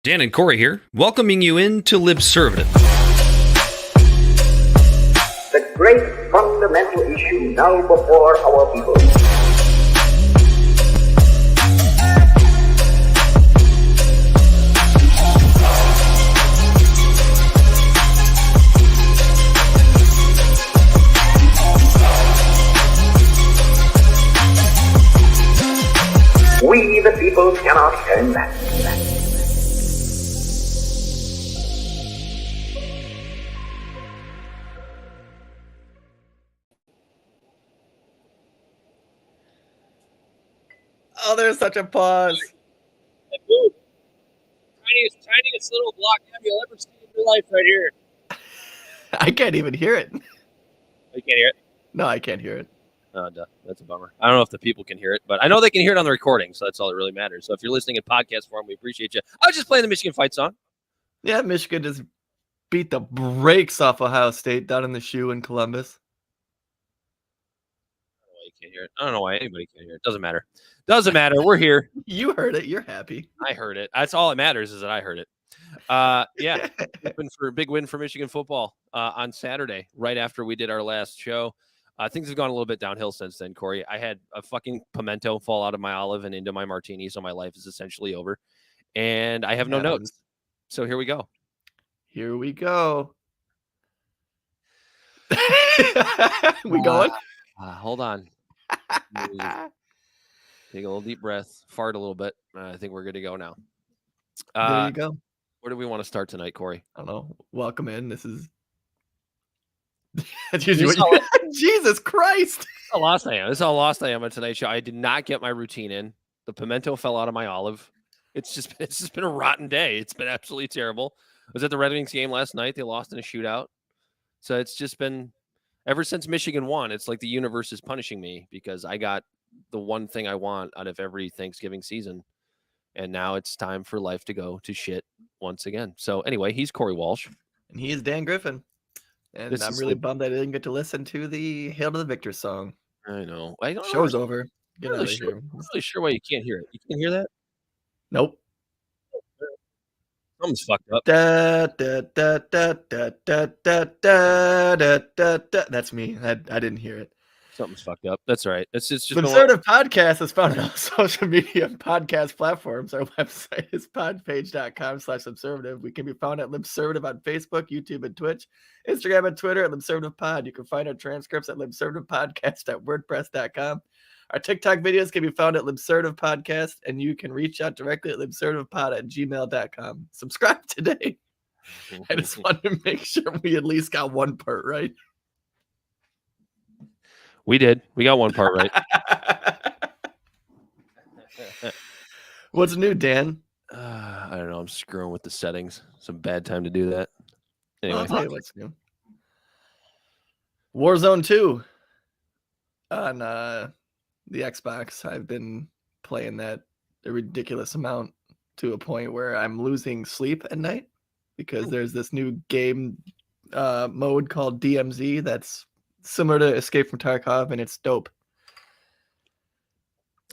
Dan and Corey here, welcoming you into Libservative. The great fundamental issue now before our people. We, the people, cannot turn back. Oh, there's such a pause. Tiniest little block you'll ever see in your life right here. I can't even hear it. You can't hear it? No, I can't hear it. Oh, duh. That's a bummer. I don't know if the people can hear it, but I know they can hear it on the recording, so that's all that really matters. So if you're listening in podcast form, we appreciate you. I was just playing the Michigan fight song. Yeah, Michigan just beat the brakes off Ohio State down in the shoe in Columbus. You can't hear it. I don't know why anybody can't hear it. Doesn't matter. Doesn't matter. We're here. You heard it. You're happy. I heard it. That's all that matters is that I heard it. Yeah, big win for Michigan football on Saturday, right after we did our last show. Things have gone a little bit downhill since then, Corey. I had a fucking pimento fall out of my olive and into my martini, so my life is essentially over. And I have no notes. So here we go. Here we go. We going? Hold on. Take a little deep breath, fart a little bit. I think we're good to go now. There you go. Where do we want to start tonight, Corey? I don't know. Welcome in. This is Jesus Christ. How lost I am. This is how lost I am on tonight's show. I did not get my routine in. The pimento fell out of my olive. It's just been a rotten day. It's been absolutely terrible. I was at the Red Wings game last night. They lost in a shootout. So it's just been ever since Michigan won, it's like the universe is punishing me because I got the one thing I want out of every Thanksgiving season. And now it's time for life to go to shit once again. So anyway, he's Corey Walsh. And he is Dan Griffin. And I'm really bummed I didn't get to listen to the Hail to the Victor song. I know. Show's over. Get out of here. I'm really sure why you can't hear it. You can't hear that? Nope. Something's fucked up. That's me. I didn't hear it. Something's fucked up. That's right. It's just Libservative Podcast is found on all social media podcast platforms. Our website is podpage.com/Libservative. We can be found at Libservative on Facebook, YouTube, and Twitch, Instagram and Twitter at LibservativePod. You can find our transcripts at libservativepodcast.wordpress.com. Our TikTok videos can be found at Libservative Podcast, and you can reach out directly at libservativepod@gmail.com. Subscribe today. I just wanted to make sure we at least got one part right. We did. We got one part right. What's new, Dan? I don't know. I'm screwing with the settings. It's a bad time to do that. Anyway, I'll tell you what's new. Warzone 2 on the Xbox. I've been playing that a ridiculous amount to a point where I'm losing sleep at night because there's this new game mode called DMZ that's similar to Escape from Tarkov, and it's dope.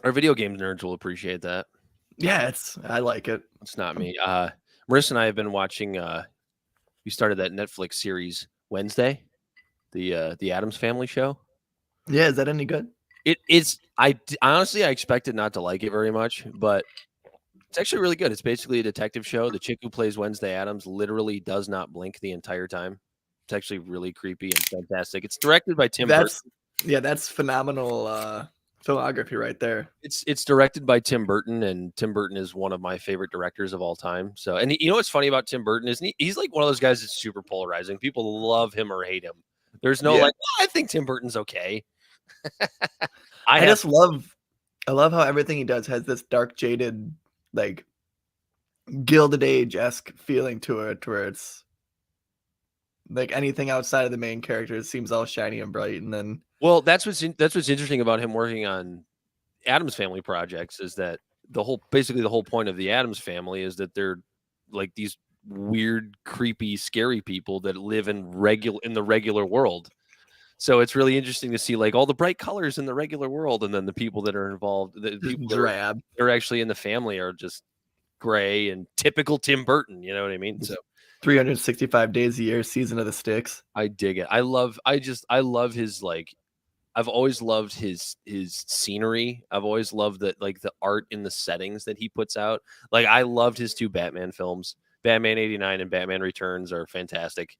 Our video game nerds will appreciate that. Yeah, I like it. It's not me. Marissa and I have been watching. We started that Netflix series Wednesday, the Addams Family show. Yeah, is that any good? It is. I honestly expected not to like it very much, but it's actually really good. It's basically a detective show. The chick who plays Wednesday Addams literally does not blink the entire time. It's actually really creepy and fantastic. It's directed by Tim Burton. Yeah, that's phenomenal filmography right there. It's directed by Tim Burton, and Tim Burton is one of my favorite directors of all time. So, and you know what's funny about Tim Burton is he's like one of those guys that's super polarizing. People love him or hate him. There's no I think Tim Burton's okay. I love how everything he does has this dark, jaded, like Gilded Age-esque feeling to it, where it's like anything outside of the main character seems all shiny and bright. And then, well, that's what's interesting about him working on Addams Family projects is that the whole point of the Addams Family is that they're like these weird, creepy, scary people that live in the regular world. So it's really interesting to see like all the bright colors in the regular world, and then the people that are involved, the people drab. they're actually in the family are just gray and typical Tim Burton. You know what I mean? So 365 days a year, season of the sticks. I dig it. I love his like. I've always loved his scenery. I've always loved that like the art in the settings that he puts out. Like I loved his 2 Batman films. Batman 89 and Batman Returns are fantastic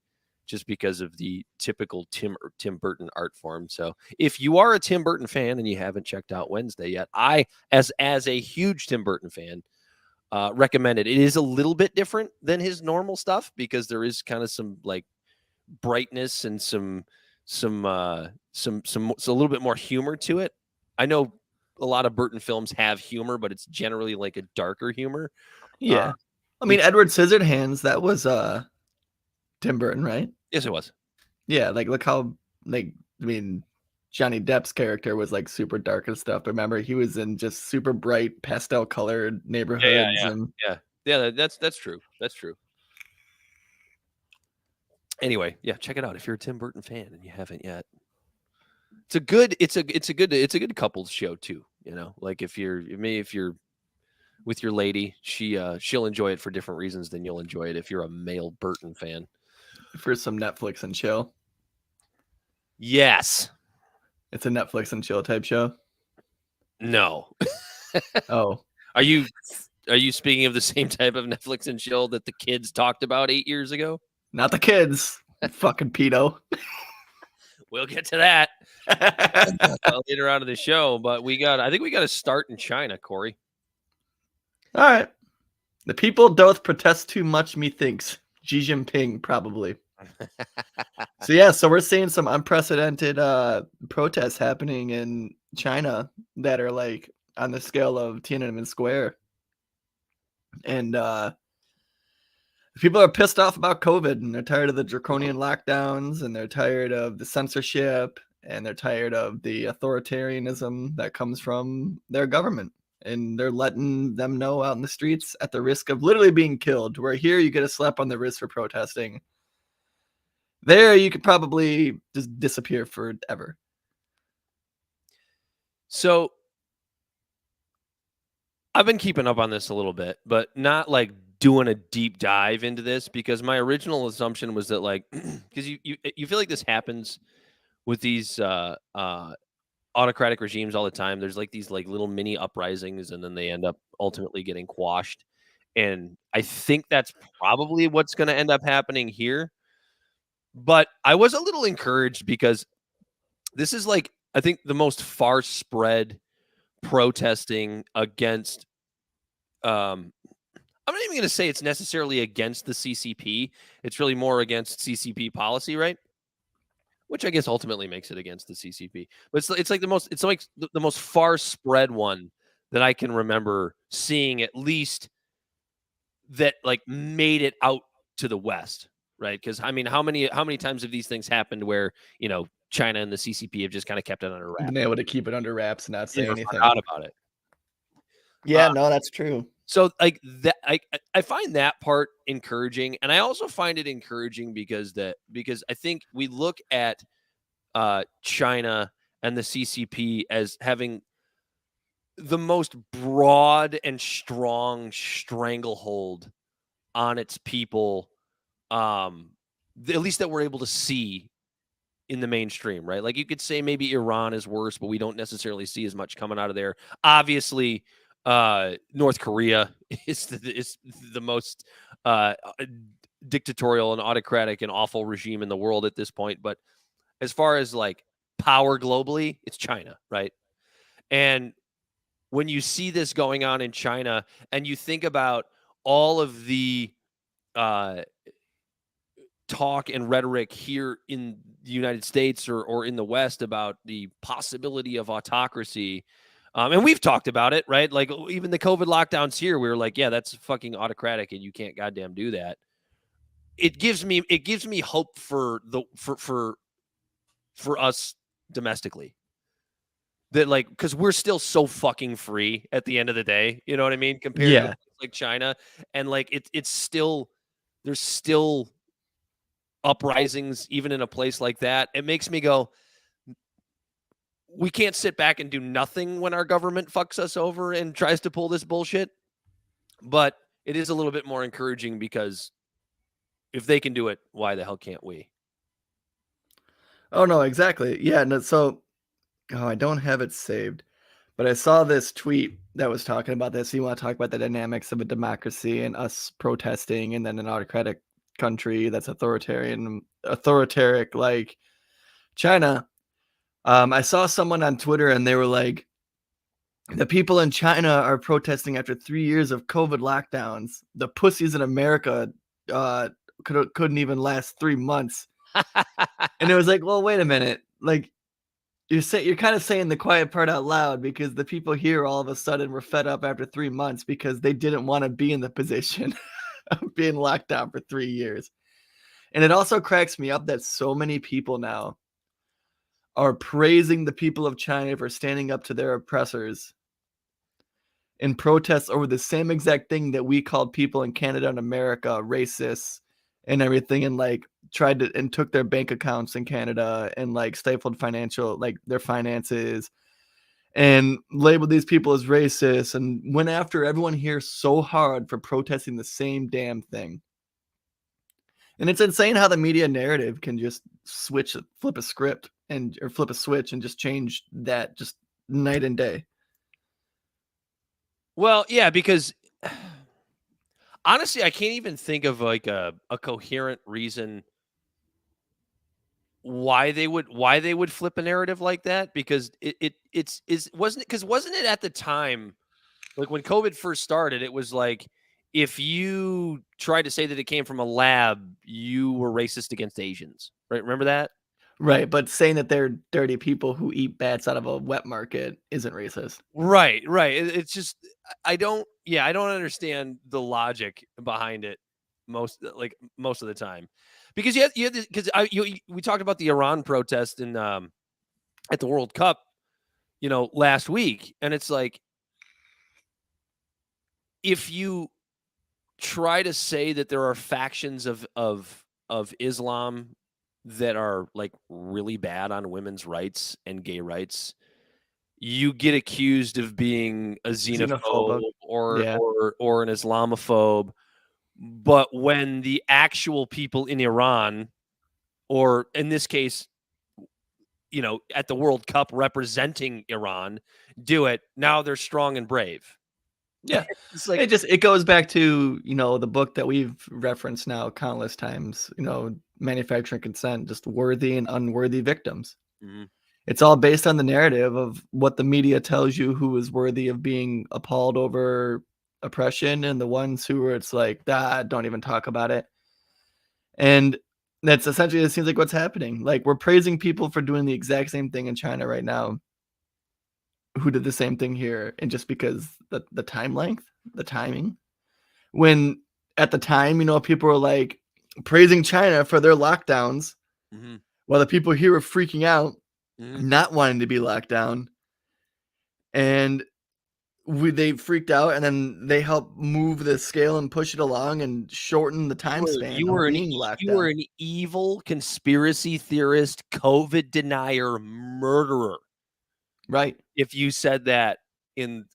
just because of the typical Tim Burton art form. So if you are a Tim Burton fan and you haven't checked out Wednesday yet, I as a huge Tim Burton fan recommend it. It is a little bit different than his normal stuff because there is kind of some like brightness and some a little bit more humor to it. I know a lot of Burton films have humor, but it's generally like a darker humor. Yeah. I mean, Edward Scissorhands, that was Tim Burton, right? Yes, it was. Yeah, like look how like I mean Johnny Depp's character was like super dark and stuff. But remember, he was in just super bright pastel colored neighborhoods. Yeah, that's true. That's true. Anyway, yeah, check it out if you're a Tim Burton fan and you haven't yet. It's a good couples show too. You know, like if you're with your lady, she'll enjoy it for different reasons than you'll enjoy it if you're a male Burton fan. For some Netflix and chill. Yes. It's a Netflix and chill type show. No. Oh. Are you speaking of the same type of Netflix and chill that the kids talked about 8 years ago? Not the kids. Fucking pedo. We'll get to that later on in the show, but I think we got to start in China, Corey. All right. The people doth protest too much, methinks. Xi Jinping, probably. So we're seeing some unprecedented protests happening in China that are like on the scale of Tiananmen Square. And people are pissed off about COVID, and they're tired of the draconian lockdowns, and they're tired of the censorship, and they're tired of the authoritarianism that comes from their government. And they're letting them know out in the streets at the risk of literally being killed. Where here you get a slap on the wrist for protesting. There you could probably just disappear forever. So I've been keeping up on this a little bit, but not like doing a deep dive into this because my original assumption was that like because you feel like this happens with these autocratic regimes all the time. There's like these like little mini uprisings and then they end up ultimately getting quashed. And I think that's probably what's going to end up happening here. But I was a little encouraged because this is like, I think the most far spread protesting against, I'm not even going to say it's necessarily against the CCP. It's really more against CCP policy, right? Which I guess ultimately makes it against the CCP. But it's like the most far spread one that I can remember seeing, at least that like made it out to the West, right? Because I mean, how many times have these things happened where China and the CCP have just kind of kept it under wraps? Been able to keep it under wraps and not say anything. Forgot about it. Yeah, no, that's true. So like that, I find that part encouraging, and I also find it encouraging because I think we look at China and the CCP as having the most broad and strong stranglehold on its people, at least that we're able to see in the mainstream, right? Like you could say maybe Iran is worse, but we don't necessarily see as much coming out of there. Obviously, North Korea is the most dictatorial and autocratic and awful regime in the world at this point. But as far as like power globally, it's China, right? And when you see this going on in China and you think about all of the talk and rhetoric here in the United States or in the West about the possibility of autocracy, and we've talked about it, right? Like even the COVID lockdowns here, we were like, yeah, that's fucking autocratic and you can't goddamn do that. It gives me hope for us domestically. That like, because we're still so fucking free at the end of the day, you know what I mean? Compared to like China, and like it's still, there's still uprisings even in a place like that. It makes me go, we can't sit back and do nothing when our government fucks us over and tries to pull this bullshit. But it is a little bit more encouraging because if they can do it, why the hell can't we? Oh no, exactly. Yeah, no, so I don't have it saved, but I saw this tweet that was talking about this. You want to talk about the dynamics of a democracy and us protesting, and then an autocratic country that's authoritarian like China. I saw someone on Twitter and they were like, the people in China are protesting after 3 years of COVID lockdowns. The pussies in America couldn't even last 3 months. And it was like, well, wait a minute. Like, you're kind of saying the quiet part out loud, because the people here all of a sudden were fed up after 3 months because they didn't want to be in the position of being locked down for 3 years. And it also cracks me up that so many people now are praising the people of China for standing up to their oppressors in protests over the same exact thing that we called people in Canada and America racists and everything, and like tried to and took their bank accounts in Canada and like stifled their finances and labeled these people as racist and went after everyone here so hard for protesting the same damn thing. And it's insane how the media narrative can just flip a script or flip a switch and just change that just night and day. Well, yeah, because honestly, I can't even think of like a coherent reason why they would flip a narrative like that, because wasn't it at the time, like when COVID first started, it was like if you tried to say that it came from a lab, you were racist against Asians, right? Remember that? Right, but saying that they're dirty people who eat bats out of a wet market isn't racist. Right. It's just I don't understand the logic behind it most of the time, because we talked about the Iran protest in at the World Cup, last week, and it's like if you try to say that there are factions of Islam that are like really bad on women's rights and gay rights, you get accused of being a xenophobe or an Islamophobe. But when the actual people in Iran, or in this case, at the World Cup representing Iran, do it, now they're strong and brave. Yeah. It's like it goes back to, the book that we've referenced now countless times, Manufacturing Consent, just worthy and unworthy victims. Mm-hmm. It's all based on the narrative of what the media tells you who is worthy of being appalled over oppression, and the ones who are, it's like, don't even talk about it. And that's essentially, it seems like what's happening. Like, we're praising people for doing the exact same thing in China right now, who did the same thing here, and just because the timing, when at the time, people were like praising China for their lockdowns, mm-hmm. while the people here were freaking out, mm-hmm. not wanting to be locked down, and they freaked out, and then they helped move the scale and push it along and shorten the time span. You were an evil conspiracy theorist, COVID denier, murderer. Right. If you said that in,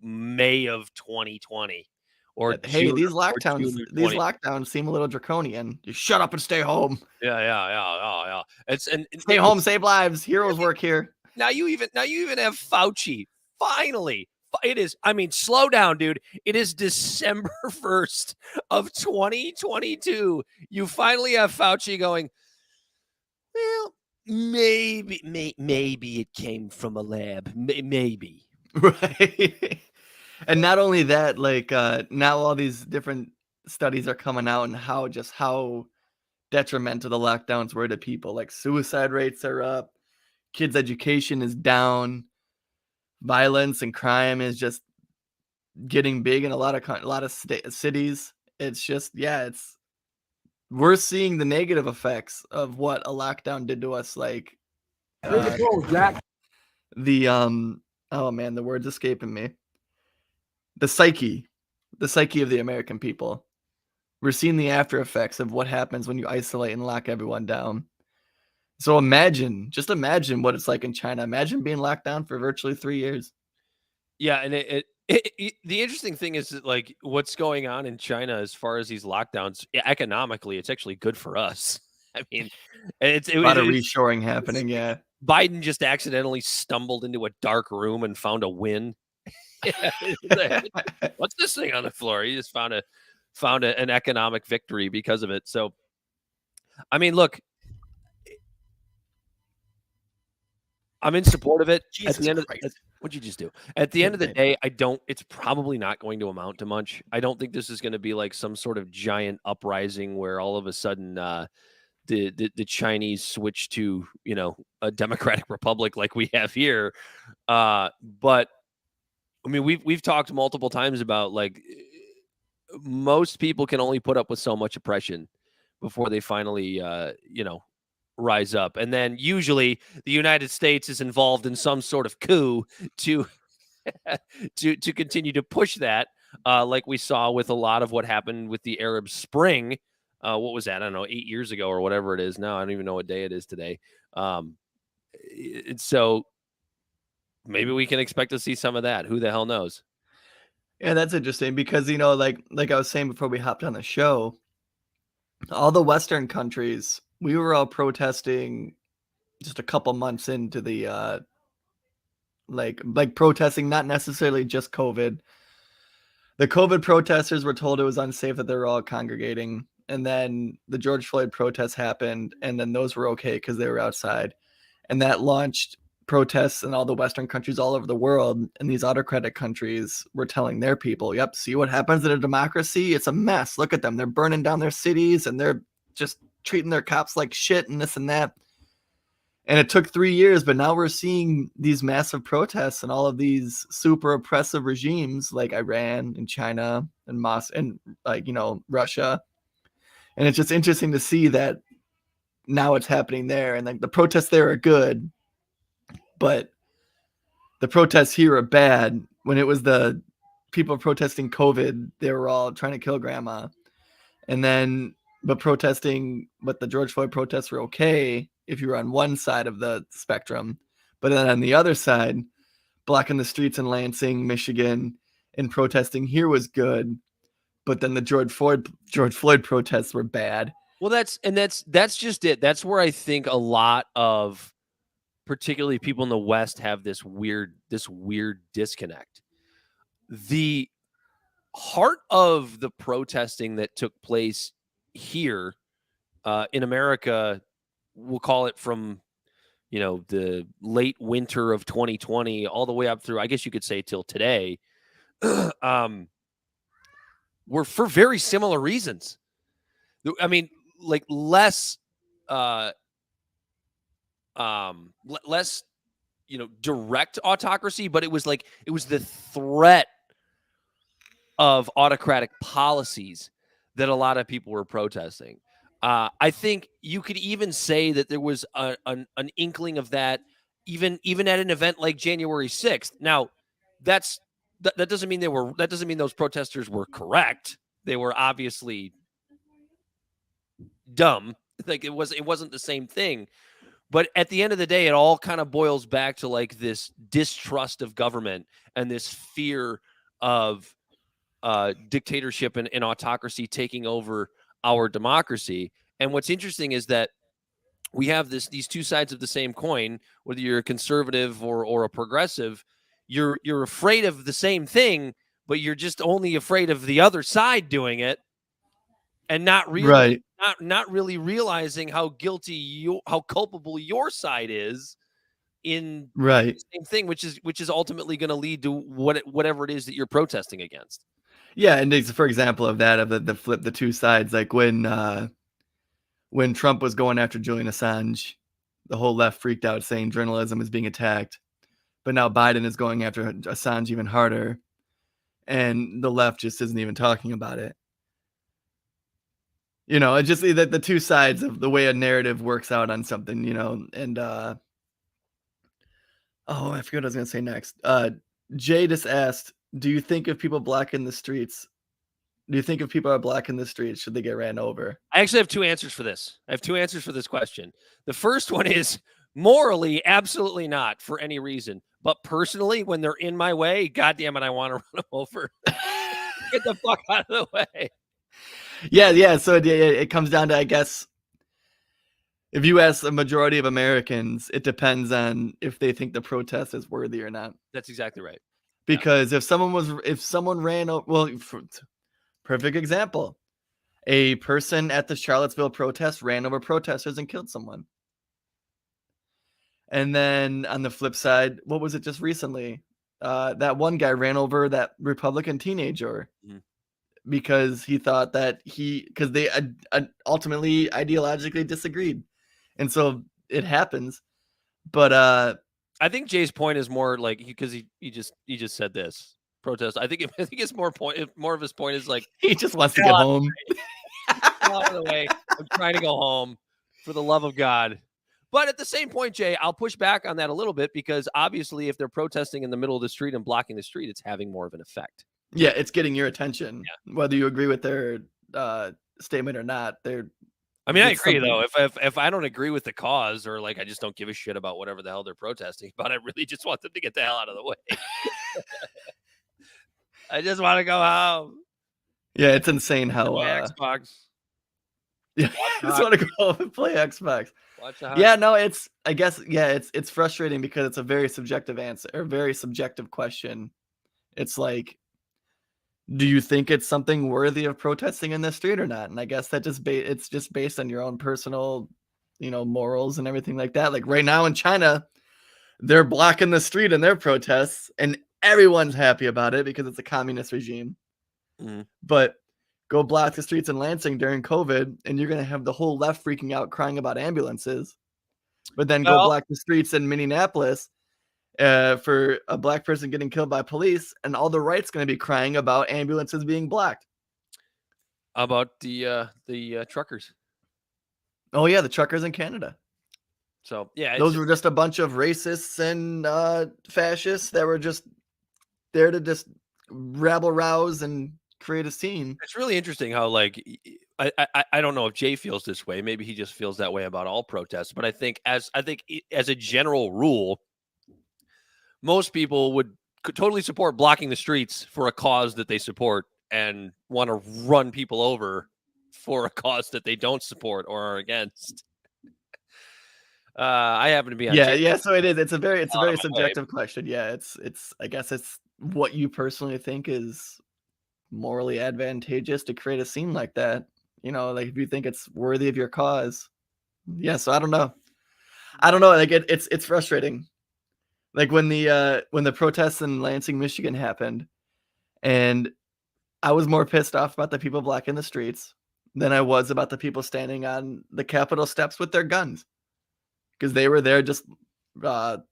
May of 2020 or hey, June, these lockdowns seem a little draconian. Just shut up and stay home. Yeah. Stay home, save lives. Heroes work here. Now you even have Fauci. Finally, it is. I mean, slow down, dude. It is December 1st of 2022. You finally have Fauci going, well, maybe it came from a lab. Maybe. Right. And not only that, like now all these different studies are coming out and how detrimental the lockdowns were to people. Like suicide rates are up, kids' education is down, violence and crime is just getting big in a lot of cities. It's just, we're seeing the negative effects of what a lockdown did to us. Like Jack. Oh man, the word's escaping me. The psyche of the American people. We're seeing the after effects of what happens when you isolate and lock everyone down. So just imagine what it's like in China. Imagine being locked down for virtually 3 years. Yeah, and The interesting thing is that, like, what's going on in China as far as these lockdowns, economically, it's actually good for us. I mean, A lot of it's reshoring happening. Yeah. Biden just accidentally stumbled into a dark room and found a win. What's this thing on the floor? He just found an economic victory because of it. So, I mean, look, I'm in support of it. Jesus At the end Christ. of what'd you just do? At the end of the day, it's probably not going to amount to much. I don't think this is going to be like some sort of giant uprising where all of a sudden the Chinese switch to, a democratic republic like we have here. But I mean, we've talked multiple times about, like, most people can only put up with so much oppression before they finally, rise up. And then usually the United States is involved in some sort of coup to to continue to push that, like we saw with a lot of what happened with the Arab Spring. What was that? I don't know, 8 years ago or whatever it is now. I don't even know what day it is today. So maybe we can expect to see some of that. Who the hell knows? Yeah, that's interesting because, like I was saying before we hopped on the show, all the Western countries, we were all protesting just a couple months into the like protesting, not necessarily just COVID. The COVID protesters were told it was unsafe that they were all congregating. And then the George Floyd protests happened, and then those were okay because they were outside. And that launched protests in all the Western countries all over the world. And these autocratic countries were telling their people, yep, see what happens in a democracy? It's a mess. Look at them. They're burning down their cities, and they're just treating their cops like shit and this and that. And it took 3 years, but now we're seeing these massive protests and all of these super oppressive regimes like Iran and China and Russia. And it's just interesting to see that now it's happening there. And like the protests there are good, but the protests here are bad. When it was the people protesting COVID, they were all trying to kill grandma. And then, but the George Floyd protests were okay if you were on one side of the spectrum. But then on the other side, blocking the streets in Lansing, Michigan, and protesting here was good. But then the George Floyd protests were bad. Well, that's just it. That's where I think a lot of, particularly people in the West, have this weird disconnect. The heart of the protesting that took place here in America, we'll call it from, the late winter of 2020 all the way up through, I guess you could say, till today, were for very similar reasons. I mean, like less direct autocracy, but it was the threat of autocratic policies that a lot of people were protesting. I think you could even say that there was an inkling of that even at an event like January 6th. Now, that doesn't mean those protesters were correct. They were obviously dumb. Like it wasn't the same thing. But at the end of the day, it all kind of boils back to like this distrust of government and this fear of dictatorship and autocracy taking over our democracy. And what's interesting is that we have these two sides of the same coin. Whether you're a conservative or a progressive, you're afraid of the same thing, but you're just only afraid of the other side doing it, and not really not really realizing how culpable your side is in the same thing, which is ultimately going to lead to whatever it is that you're protesting against. Yeah, and for example of that, of the flip the two sides, like when Trump was going after Julian Assange, the whole left freaked out saying journalism is being attacked. But now Biden is going after Assange even harder, and the left just isn't even talking about it. It's just the two sides of the way a narrative works out on something, and I forgot what I was going to say next. Jay just asked, do you think if people are black in the streets, should they get ran over? I actually have two answers for this. I have two answers for this question. The first one is morally, absolutely not for any reason. But personally, when they're in my way, goddamn it, I want to run them over. Get the fuck out of the way. Yeah. So it comes down to, I guess, if you ask the majority of Americans, it depends on if they think the protest is worthy or not. That's exactly right. Because if someone ran over, well, perfect example, a person at the Charlottesville protest ran over protesters and killed someone. And then on the flip side, what was it just recently? That one guy ran over that Republican teenager because he thought that because they ultimately ideologically disagreed. And so it happens. But I think Jay's point is more like because he just said this protest. I think it's more of his point is like he just wants to get home. Out of the way. I'm trying to go home for the love of God. But at the same point, Jay, I'll push back on that a little bit because obviously if they're protesting in the middle of the street and blocking the street, it's having more of an effect. Yeah, it's getting your attention. Yeah. Whether you agree with their statement or not. I mean, I agree though. If I don't agree with the cause or like I just don't give a shit about whatever the hell they're protesting, but I really just want them to get the hell out of the way. I just want to go home. Yeah, it's insane how Xbox. Yeah, I just want to go home and play Xbox. Yeah, no, it's frustrating because it's a very subjective answer or very subjective question. It's like, do you think it's something worthy of protesting in the street or not? And I guess that it's just based on your own personal, morals and everything like that. Like right now in China, they're blocking the street in their protests and everyone's happy about it because it's a communist regime. But go block the streets in Lansing during COVID and you're going to have the whole left freaking out crying about ambulances. But then go block the streets in Minneapolis for a black person getting killed by police, and all the right's going to be crying about ambulances being blocked. How about the truckers? Oh yeah, the truckers in Canada. So yeah, those were just a bunch of racists and fascists that were just there to just rabble rouse and create a scene. It's really interesting how like I don't know if Jay feels this way. Maybe he just feels that way about all protests. But I think as a general rule, most people could totally support blocking the streets for a cause that they support and want to run people over for a cause that they don't support or are against. I happen to be on. Yeah. So it is. It's a very subjective question. Yeah. I guess it's what you personally think is morally advantageous to create a scene like that. Like if you think it's worthy of your cause. Yeah. So I don't know. Like it's frustrating. Like when the protests in Lansing, Michigan happened, and I was more pissed off about the people blocking the streets than I was about the people standing on the Capitol steps with their guns, because they were there just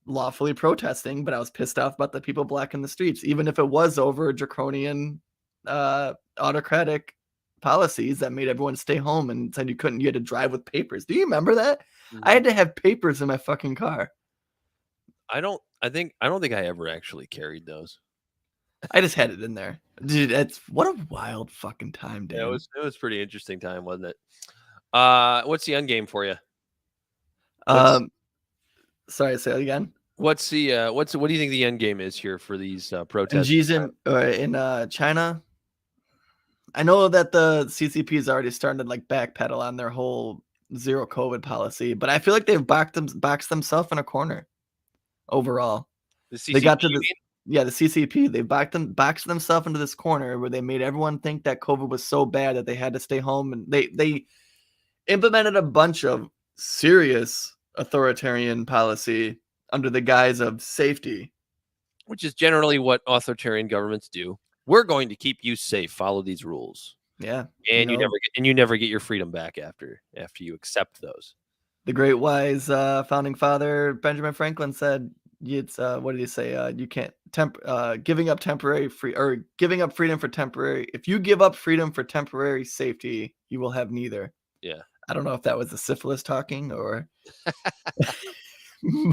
lawfully protesting. But I was pissed off about the people blocking the streets, even if it was over draconian autocratic policies that made everyone stay home and said you had to drive with papers. Do you remember that? I had to have papers in my fucking car. I don't think I ever actually carried those. I just had it in there. Dude, what a wild fucking time, dude. Yeah, it was pretty interesting time, wasn't it? What's the end game for you? Sorry, say it again. What do you think the end game is here for these protests? In China, I know that the CCP is already starting to like backpedal on their whole zero COVID policy, but I feel like they've boxed themselves in a corner. Overall, the CCP, they got to the CCP. They boxed themselves into this corner where they made everyone think that COVID was so bad that they had to stay home, and they implemented a bunch of serious authoritarian policy under the guise of safety, which is generally what authoritarian governments do. We're going to keep you safe. Follow these rules. Yeah, and you never get your freedom back after you accept those. The great wise founding father Benjamin Franklin said, "It's what did he say? You can't giving up freedom for temporary. If you give up freedom for temporary safety, you will have neither." Yeah, I don't know if that was the syphilis talking or,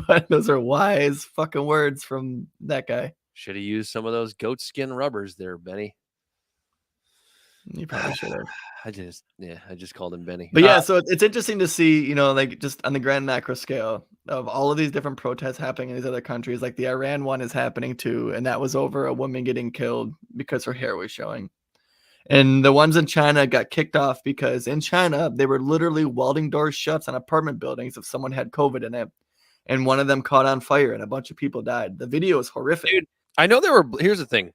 but those are wise fucking words from that guy. Should have used some of those goat skin rubbers there, Benny. You probably should have. I just called him Benny. But yeah, so it's interesting to see, like just on the grand macro scale of all of these different protests happening in these other countries. Like the Iran one is happening too, and that was over a woman getting killed because her hair was showing. And the ones in China got kicked off because in China they were literally welding doors shut on apartment buildings if someone had COVID in it, and one of them caught on fire and a bunch of people died. The video is horrific. Dude, I know here's the thing.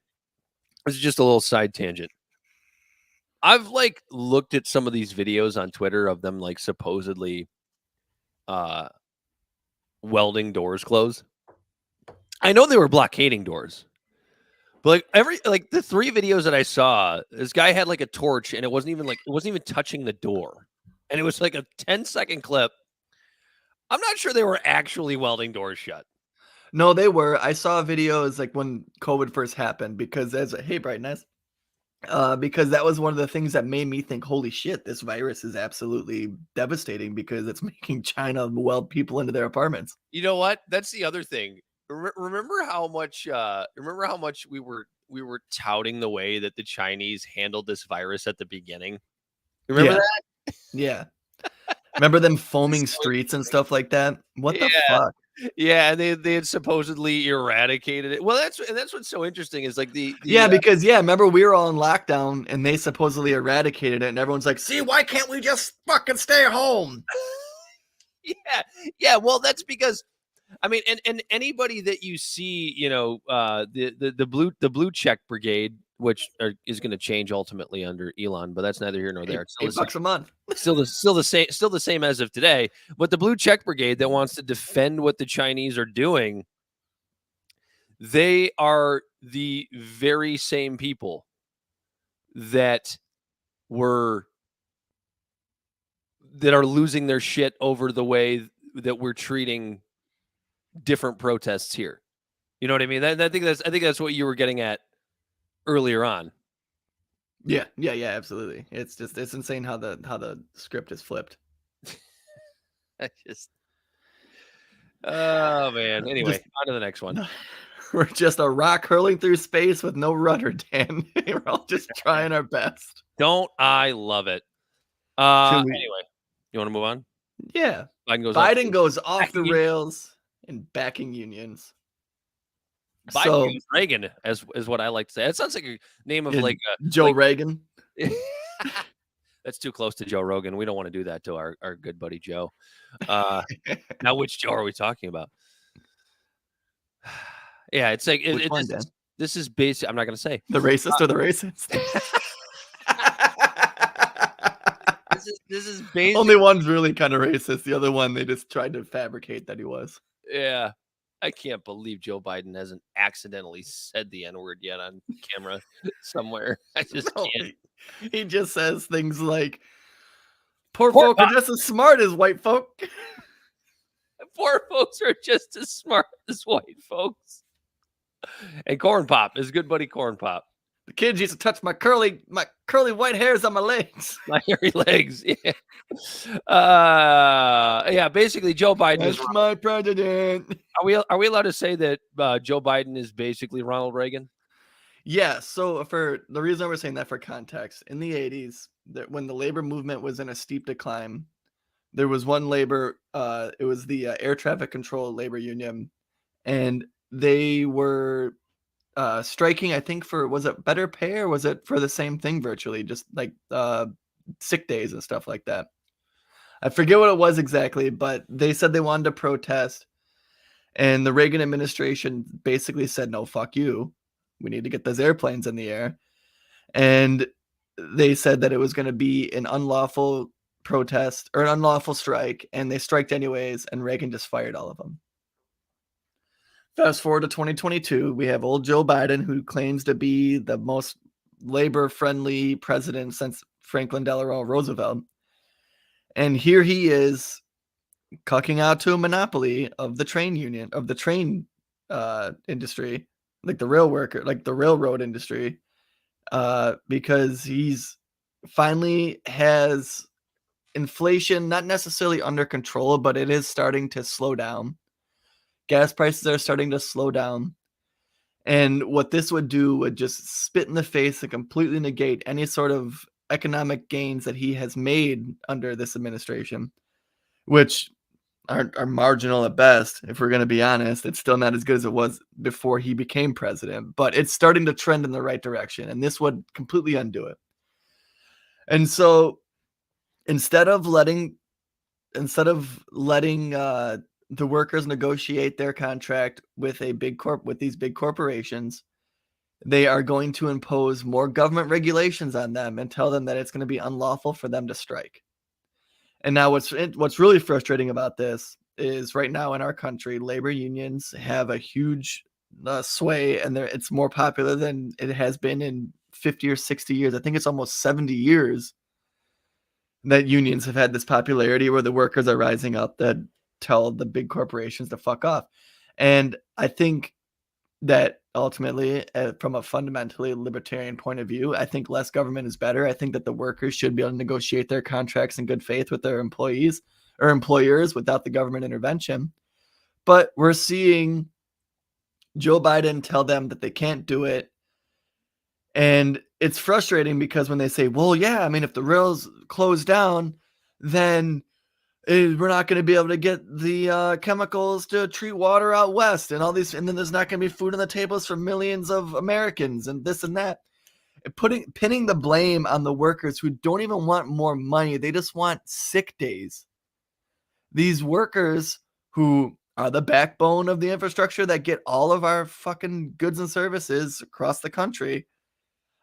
This is just a little side tangent. I've looked at some of these videos on Twitter of them supposedly welding doors closed. I know they were blockading doors. But the 3 videos that I saw, this guy had a torch and it wasn't even touching the door. And it was a 10-second clip. I'm not sure they were actually welding doors shut. No, they were. I saw videos when COVID first happened because hey, Brightness. Because that was one of the things that made me think, holy shit, this virus is absolutely devastating because it's making China weld people into their apartments. You know what? That's the other thing. Remember how much we were touting the way that the Chinese handled this virus at the beginning? Remember that? Yeah. Remember them foaming streets and stuff like that? What the fuck? Yeah, they had supposedly eradicated it. Well, that's what's so interesting is because remember we were all in lockdown and they supposedly eradicated it, and everyone's like, see, why can't we just fucking stay home? yeah. Well, that's because I mean, and anybody that you see, the blue check brigade, which is going to change ultimately under Elon, but that's neither here nor there. It's $8 a month. Still the same as of today. But the blue check brigade that wants to defend what the Chinese are doing, they are the very same people that are losing their shit over the way that we're treating different protests here. You know what I mean? I think that's what you were getting at earlier on. Yeah, absolutely. It's insane how the script is flipped. Oh man. Anyway, on to the next one. We're just a rock hurling through space with no rudder, Dan. We're all just trying our best. Don't I love it? Anyway, you want to move on? Yeah. Biden goes off the rails and backing unions. Biden Reagan, as what I like to say. It sounds like a name of Joe Reagan. That's too close to Joe Rogan. We don't want to do that to our good buddy Joe. Now, which Joe are we talking about? Yeah, it's like this is basic. I'm not going to say the racist or the racist. This is basic. Only one's really kind of racist. The other one, they just tried to fabricate that he was. Yeah. I can't believe Joe Biden hasn't accidentally said the N-word yet on camera somewhere. I just can't. He just says things like, poor folk are just as smart as white folk. Poor folks are just as smart as white folks. And Corn Pop, his good buddy Corn Pop. The kids used to touch my curly white hairs on my legs. My hairy legs. Yeah. Basically Joe Biden is my president. Are we allowed to say that Joe Biden is basically Ronald Reagan? Yeah, so for the reason we're saying that for context, in the 80s, when the labor movement was in a steep decline, there was one labor, it was the air traffic control labor union, and they were striking, I think, was it better pay or was it for the same thing virtually, just sick days and stuff like that. I forget what it was exactly, but they said they wanted to protest, and the Reagan administration basically said, no, fuck you. We need to get those airplanes in the air. And they said that it was going to be an unlawful protest or an unlawful strike, and they striked anyways, and Reagan just fired all of them. Fast forward to 2022, we have old Joe Biden, who claims to be the most labor-friendly president since Franklin Delano Roosevelt. And here he is cucking out to a monopoly of the train union, of the train industry, like the railroad industry, because he's finally has inflation not necessarily under control, but it is starting to slow down. Gas prices are starting to slow down. And what this would do would just spit in the face and completely negate any sort of economic gains that he has made under this administration, which are marginal at best. If we're going to be honest, it's still not as good as it was before he became president, but it's starting to trend in the right direction, and this would completely undo it. And so instead of letting the workers negotiate their contract with these big corporations, they are going to impose more government regulations on them and tell them that it's going to be unlawful for them to strike. And now what's really frustrating about this is right now in our country, labor unions have a huge sway, and it's more popular than it has been in 50 or 60 years. I think it's almost 70 years that unions have had this popularity where the workers are rising up that tell the big corporations to fuck off. And I think that ultimately, from a fundamentally libertarian point of view, I think less government is better. I think that the workers should be able to negotiate their contracts in good faith with their employees or employers without the government intervention. But we're seeing Joe Biden tell them that they can't do it. And it's frustrating because when they say, well, yeah, I mean, if the rails close down, then we're not going to be able to get the chemicals to treat water out west and all these, and then there's not going to be food on the tables for millions of Americans and this and that. Pinning the blame on the workers who don't even want more money. They just want sick days. These workers who are the backbone of the infrastructure that get all of our fucking goods and services across the country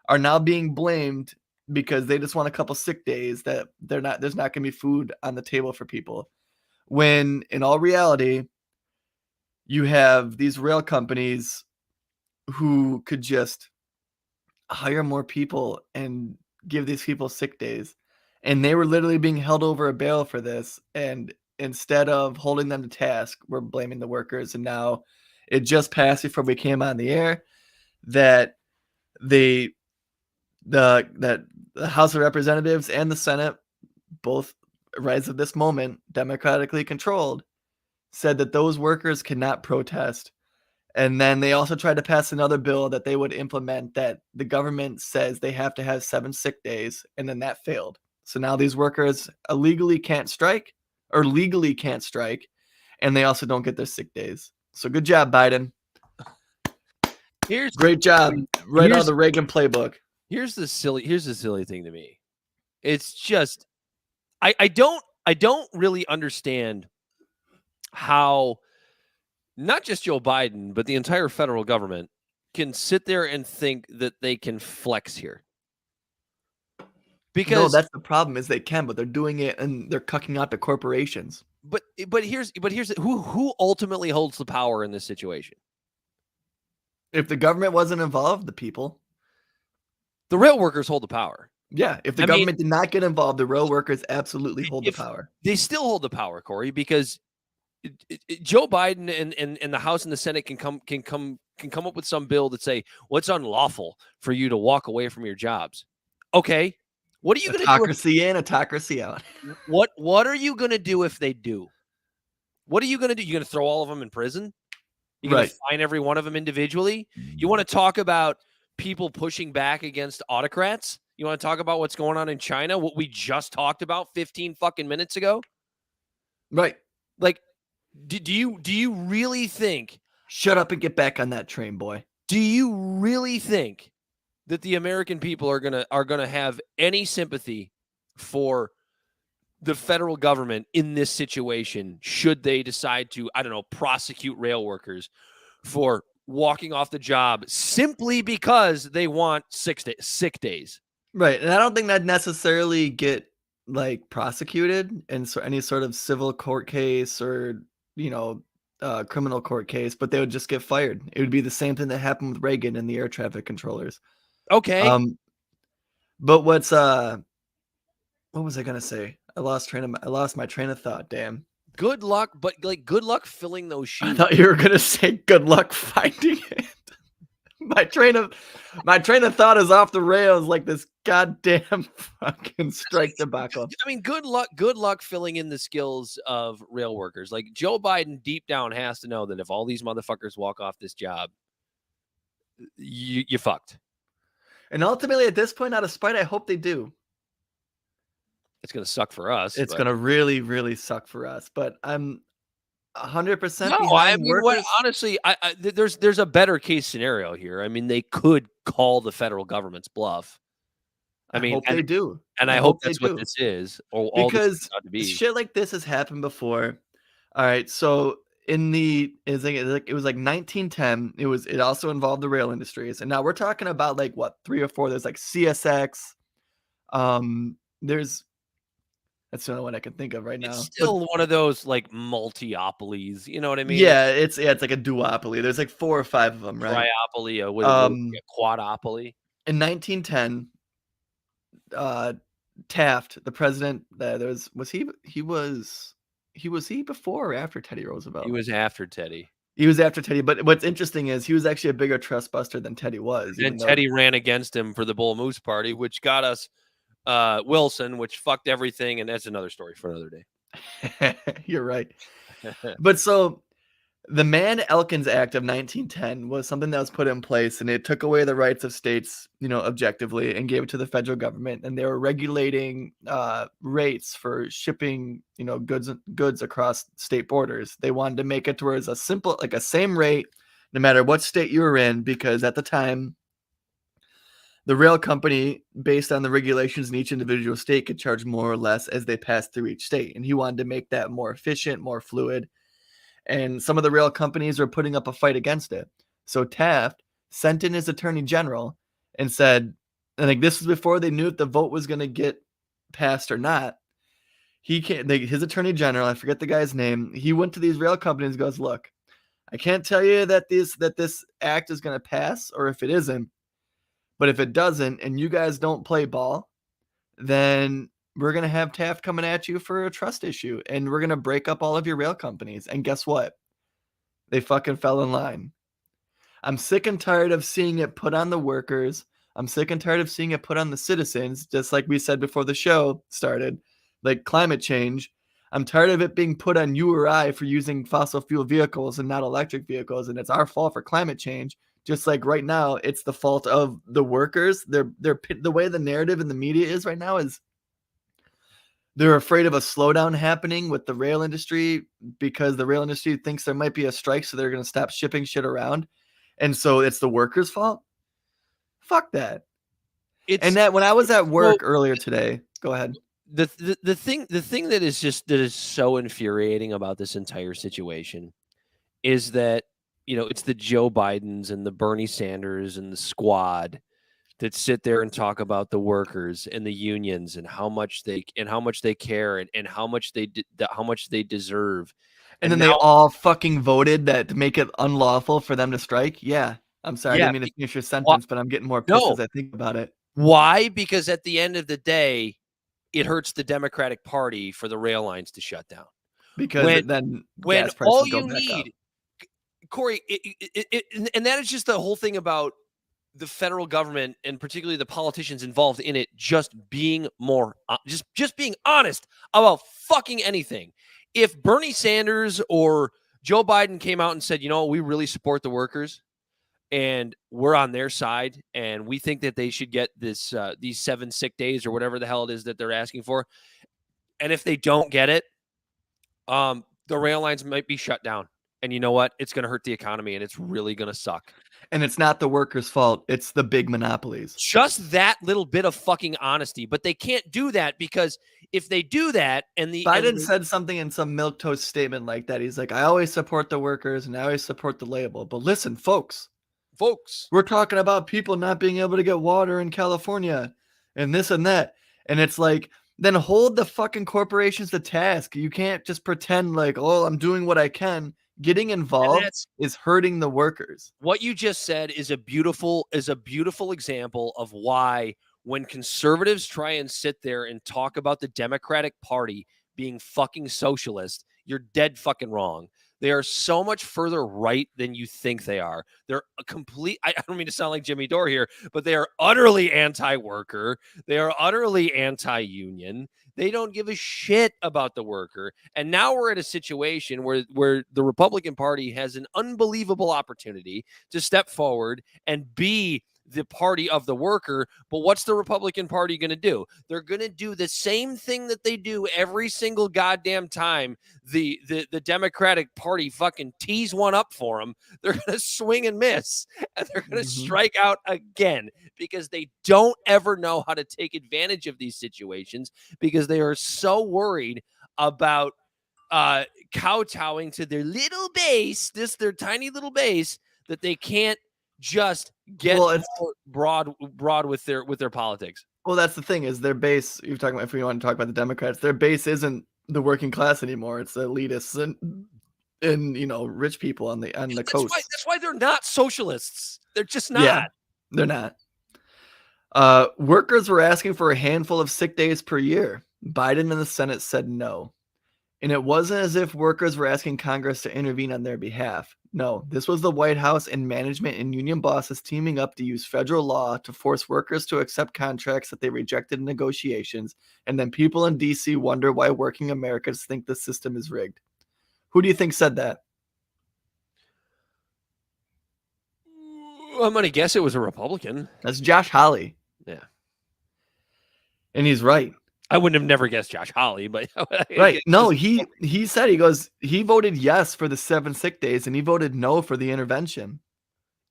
are now being blamed because they just want a couple sick days that there's not going to be food on the table for people. When in all reality, you have these rail companies who could just hire more people and give these people sick days. And they were literally being held over a barrel for this. And instead of holding them to task, we're blaming the workers. And now it just passed before we came on the air that the House of Representatives and the Senate, both right as of this moment, democratically controlled, said that those workers cannot protest. And then they also tried to pass another bill that they would implement that the government says they have to have 7 sick days, and then that failed. So now these workers illegally can't strike, or legally can't strike, and they also don't get their sick days. So good job, Biden. Great job. Right out of the Reagan playbook. Here's the silly thing to me. It's just I don't really understand how not just Joe Biden, but the entire federal government can sit there and think that they can flex here. Because no, that's the problem is they can, but they're doing it and they're cucking out the corporations. But here's who ultimately holds the power in this situation? If the government wasn't involved, the people. The rail workers hold the power. Yeah, if the government did not get involved, the rail workers absolutely hold the power. They still hold the power, Corey, because Joe Biden and the House and the Senate can come up with some bill that say, well, it's unlawful for you to walk away from your jobs. Okay, what are you going to do? Autocracy in, autocracy out. What are you going to do if they do? What are you going to do? You're going to throw all of them in prison? You're going to fine every one of them individually? You want to talk about people pushing back against autocrats? You want to talk about what's going on in China? What we just talked about 15 fucking minutes ago? Right. Like, do you really think? Shut up and get back on that train, boy. Do you really think that the American people are gonna have any sympathy for the federal government in this situation? Should they decide to, I don't know, prosecute rail workers for walking off the job simply because they want sick days? Right. And I don't think that necessarily get like prosecuted in any sort of civil court case or, criminal court case, but they would just get fired. It would be the same thing that happened with Reagan and the air traffic controllers. Okay. But what was I going to say? I lost my train of thought. Damn. Good luck, but good luck filling those shoes. I thought you were going to say good luck finding it. My train of thought is off the rails like this goddamn fucking strike debacle. I mean, good luck filling in the skills of rail workers. Like Joe Biden deep down has to know that if all these motherfuckers walk off this job, you fucked. And ultimately, at this point, out of spite, I hope they do. It's gonna suck for us. It's gonna really, really suck for us. But I'm 100% no. I behind mean, workers. honestly, there's a better case scenario here. I mean, they could call the federal government's bluff. I mean, hope they do. And I hope that's what this is. Or all this Because is about to be. shit like this has happened before. All right, so in the it was like 1910. It also involved the rail industries, and now we're talking about like what 3 or 4. There's like CSX. That's the only one I can think of right now. It's still one of those like multiopolies. You know what I mean? Yeah, it's like a duopoly. There's like 4 or 5 of them, right? Triopoly, a quadopoly. In 1910, Taft, the president, was he before or after Teddy Roosevelt? He was after Teddy. He was after Teddy, but what's interesting is he was actually a bigger trust buster than Teddy was. And Teddy ran against him for the Bull Moose Party, which got us Wilson, which fucked everything, and that's another story for another day. You're right. But so the Mann-Elkins Act of 1910 was something that was put in place, and it took away the rights of states, objectively, and gave it to the federal government. And they were regulating rates for shipping, goods across state borders. They wanted to make it to where it's a same rate, no matter what state you were in, because at the time, the rail company, based on the regulations in each individual state, could charge more or less as they passed through each state. And he wanted to make that more efficient, more fluid. And some of the rail companies were putting up a fight against it. So Taft sent in his attorney general and said, and like this was before they knew if the vote was going to get passed or not. His attorney general, I forget the guy's name, he went to these rail companies and goes, look, I can't tell you that this act is going to pass or if it isn't. But if it doesn't and you guys don't play ball, then we're going to have Taft coming at you for a trust issue, and we're going to break up all of your rail companies. And guess what? They fucking fell in line. I'm sick and tired of seeing it put on the workers. I'm sick and tired of seeing it put on the citizens, just like we said before the show started, like climate change. I'm tired of it being put on you or I for using fossil fuel vehicles and not electric vehicles, and it's our fault for climate change. Just like right now, it's the fault of the workers. They're the way the narrative in the media is right now is they're afraid of a slowdown happening with the rail industry because the rail industry thinks there might be a strike, so they're going to stop shipping shit around. And so it's the workers' fault. Fuck that. And that when I was at work earlier today, go ahead. The thing that is so infuriating about this entire situation is that it's the Joe Bidens and the Bernie Sanders and the squad that sit there and talk about the workers and the unions and how much they care and how much they deserve. And then they all fucking voted to make it unlawful for them to strike. Yeah. I'm sorry. I didn't mean to finish your sentence, but I'm getting more pissed as I think about it. Why? Because at the end of the day, it hurts the Democratic Party for the rail lines to shut down. Because then when all you need, Corey, and that is just the whole thing about the federal government and particularly the politicians involved in it just being more, just being honest about fucking anything. If Bernie Sanders or Joe Biden came out and said, we really support the workers and we're on their side and we think that they should get this these 7 sick days or whatever the hell it is that they're asking for, and if they don't get it, the rail lines might be shut down. And you know what? It's going to hurt the economy and it's really going to suck. And it's not the workers' fault. It's the big monopolies. Just that little bit of fucking honesty. But they can't do that because if they do that and Biden said something in some milquetoast statement like that. He's like, I always support the workers and I always support the label. But listen, folks, we're talking about people not being able to get water in California and this and that. And it's like, then hold the fucking corporations to task. You can't just pretend like, oh, I'm doing what I can. Getting involved is hurting the workers. What you just said is a beautiful example of why when conservatives try and sit there and talk about the Democratic Party being fucking socialist, you're dead fucking wrong. They are so much further right than you think they are. They're a complete, I don't mean to sound like Jimmy Dore here, but they are utterly anti-worker. They are utterly anti-union. They don't give a shit about the worker. And now we're at a situation where the Republican Party has an unbelievable opportunity to step forward and be the party of the worker. But what's the Republican Party going to do? They're going to do the same thing that they do every single goddamn time the Democratic Party fucking tease one up for them. They're going to swing and miss, and they're going to strike out again because they don't ever know how to take advantage of these situations because they are so worried about kowtowing to their little base, their tiny little base, that they can't just get broad with their politics. Well, that's the thing is their base. You're talking about if we want to talk about the Democrats, their base isn't the working class anymore. It's the elitists and rich people on the coast. That's why they're not socialists. They're just not. Yeah, they're not. Workers were asking for a handful of sick days per year. Biden and the Senate said no. And it wasn't as if workers were asking Congress to intervene on their behalf. No, this was the White House and management and union bosses teaming up to use federal law to force workers to accept contracts that they rejected in negotiations. And then people in D.C. wonder why working Americans think the system is rigged. Who do you think said that? I'm going to guess it was a Republican. That's Josh Hawley. Yeah. And he's right. I wouldn't have never guessed Josh Hawley, but right. No, he said, he voted yes for the 7 sick days and he voted no for the intervention.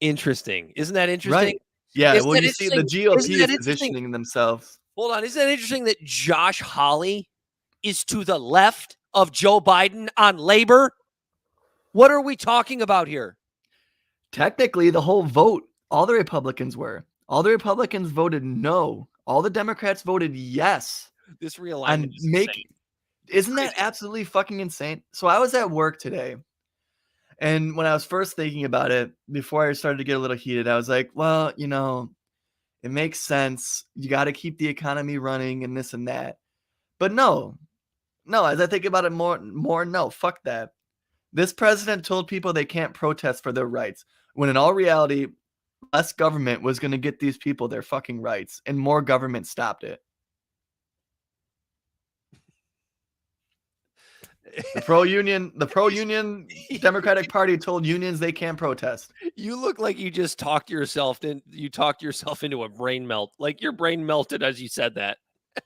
Interesting. Isn't that interesting? Right. Yeah. Isn't well, you see the GOP is positioning themselves. Hold on. Isn't that interesting that Josh Hawley is to the left of Joe Biden on labor? What are we talking about here? Technically, the whole vote, all the Republicans were. All the Republicans voted no. All the Democrats voted yes. This realignment isn't that absolutely fucking insane? So I was at work today, and when I was first thinking about it, before I started to get a little heated, I was like, well, it makes sense. You got to keep the economy running and this and that. But no, as I think about it more, no, fuck that. This president told people they can't protest for their rights, when in all reality, less government was going to get these people their fucking rights, and more government stopped it. The pro-union Democratic Party told unions they can't protest. You look like you just talked yourself into a brain melt. Like your brain melted as you said that.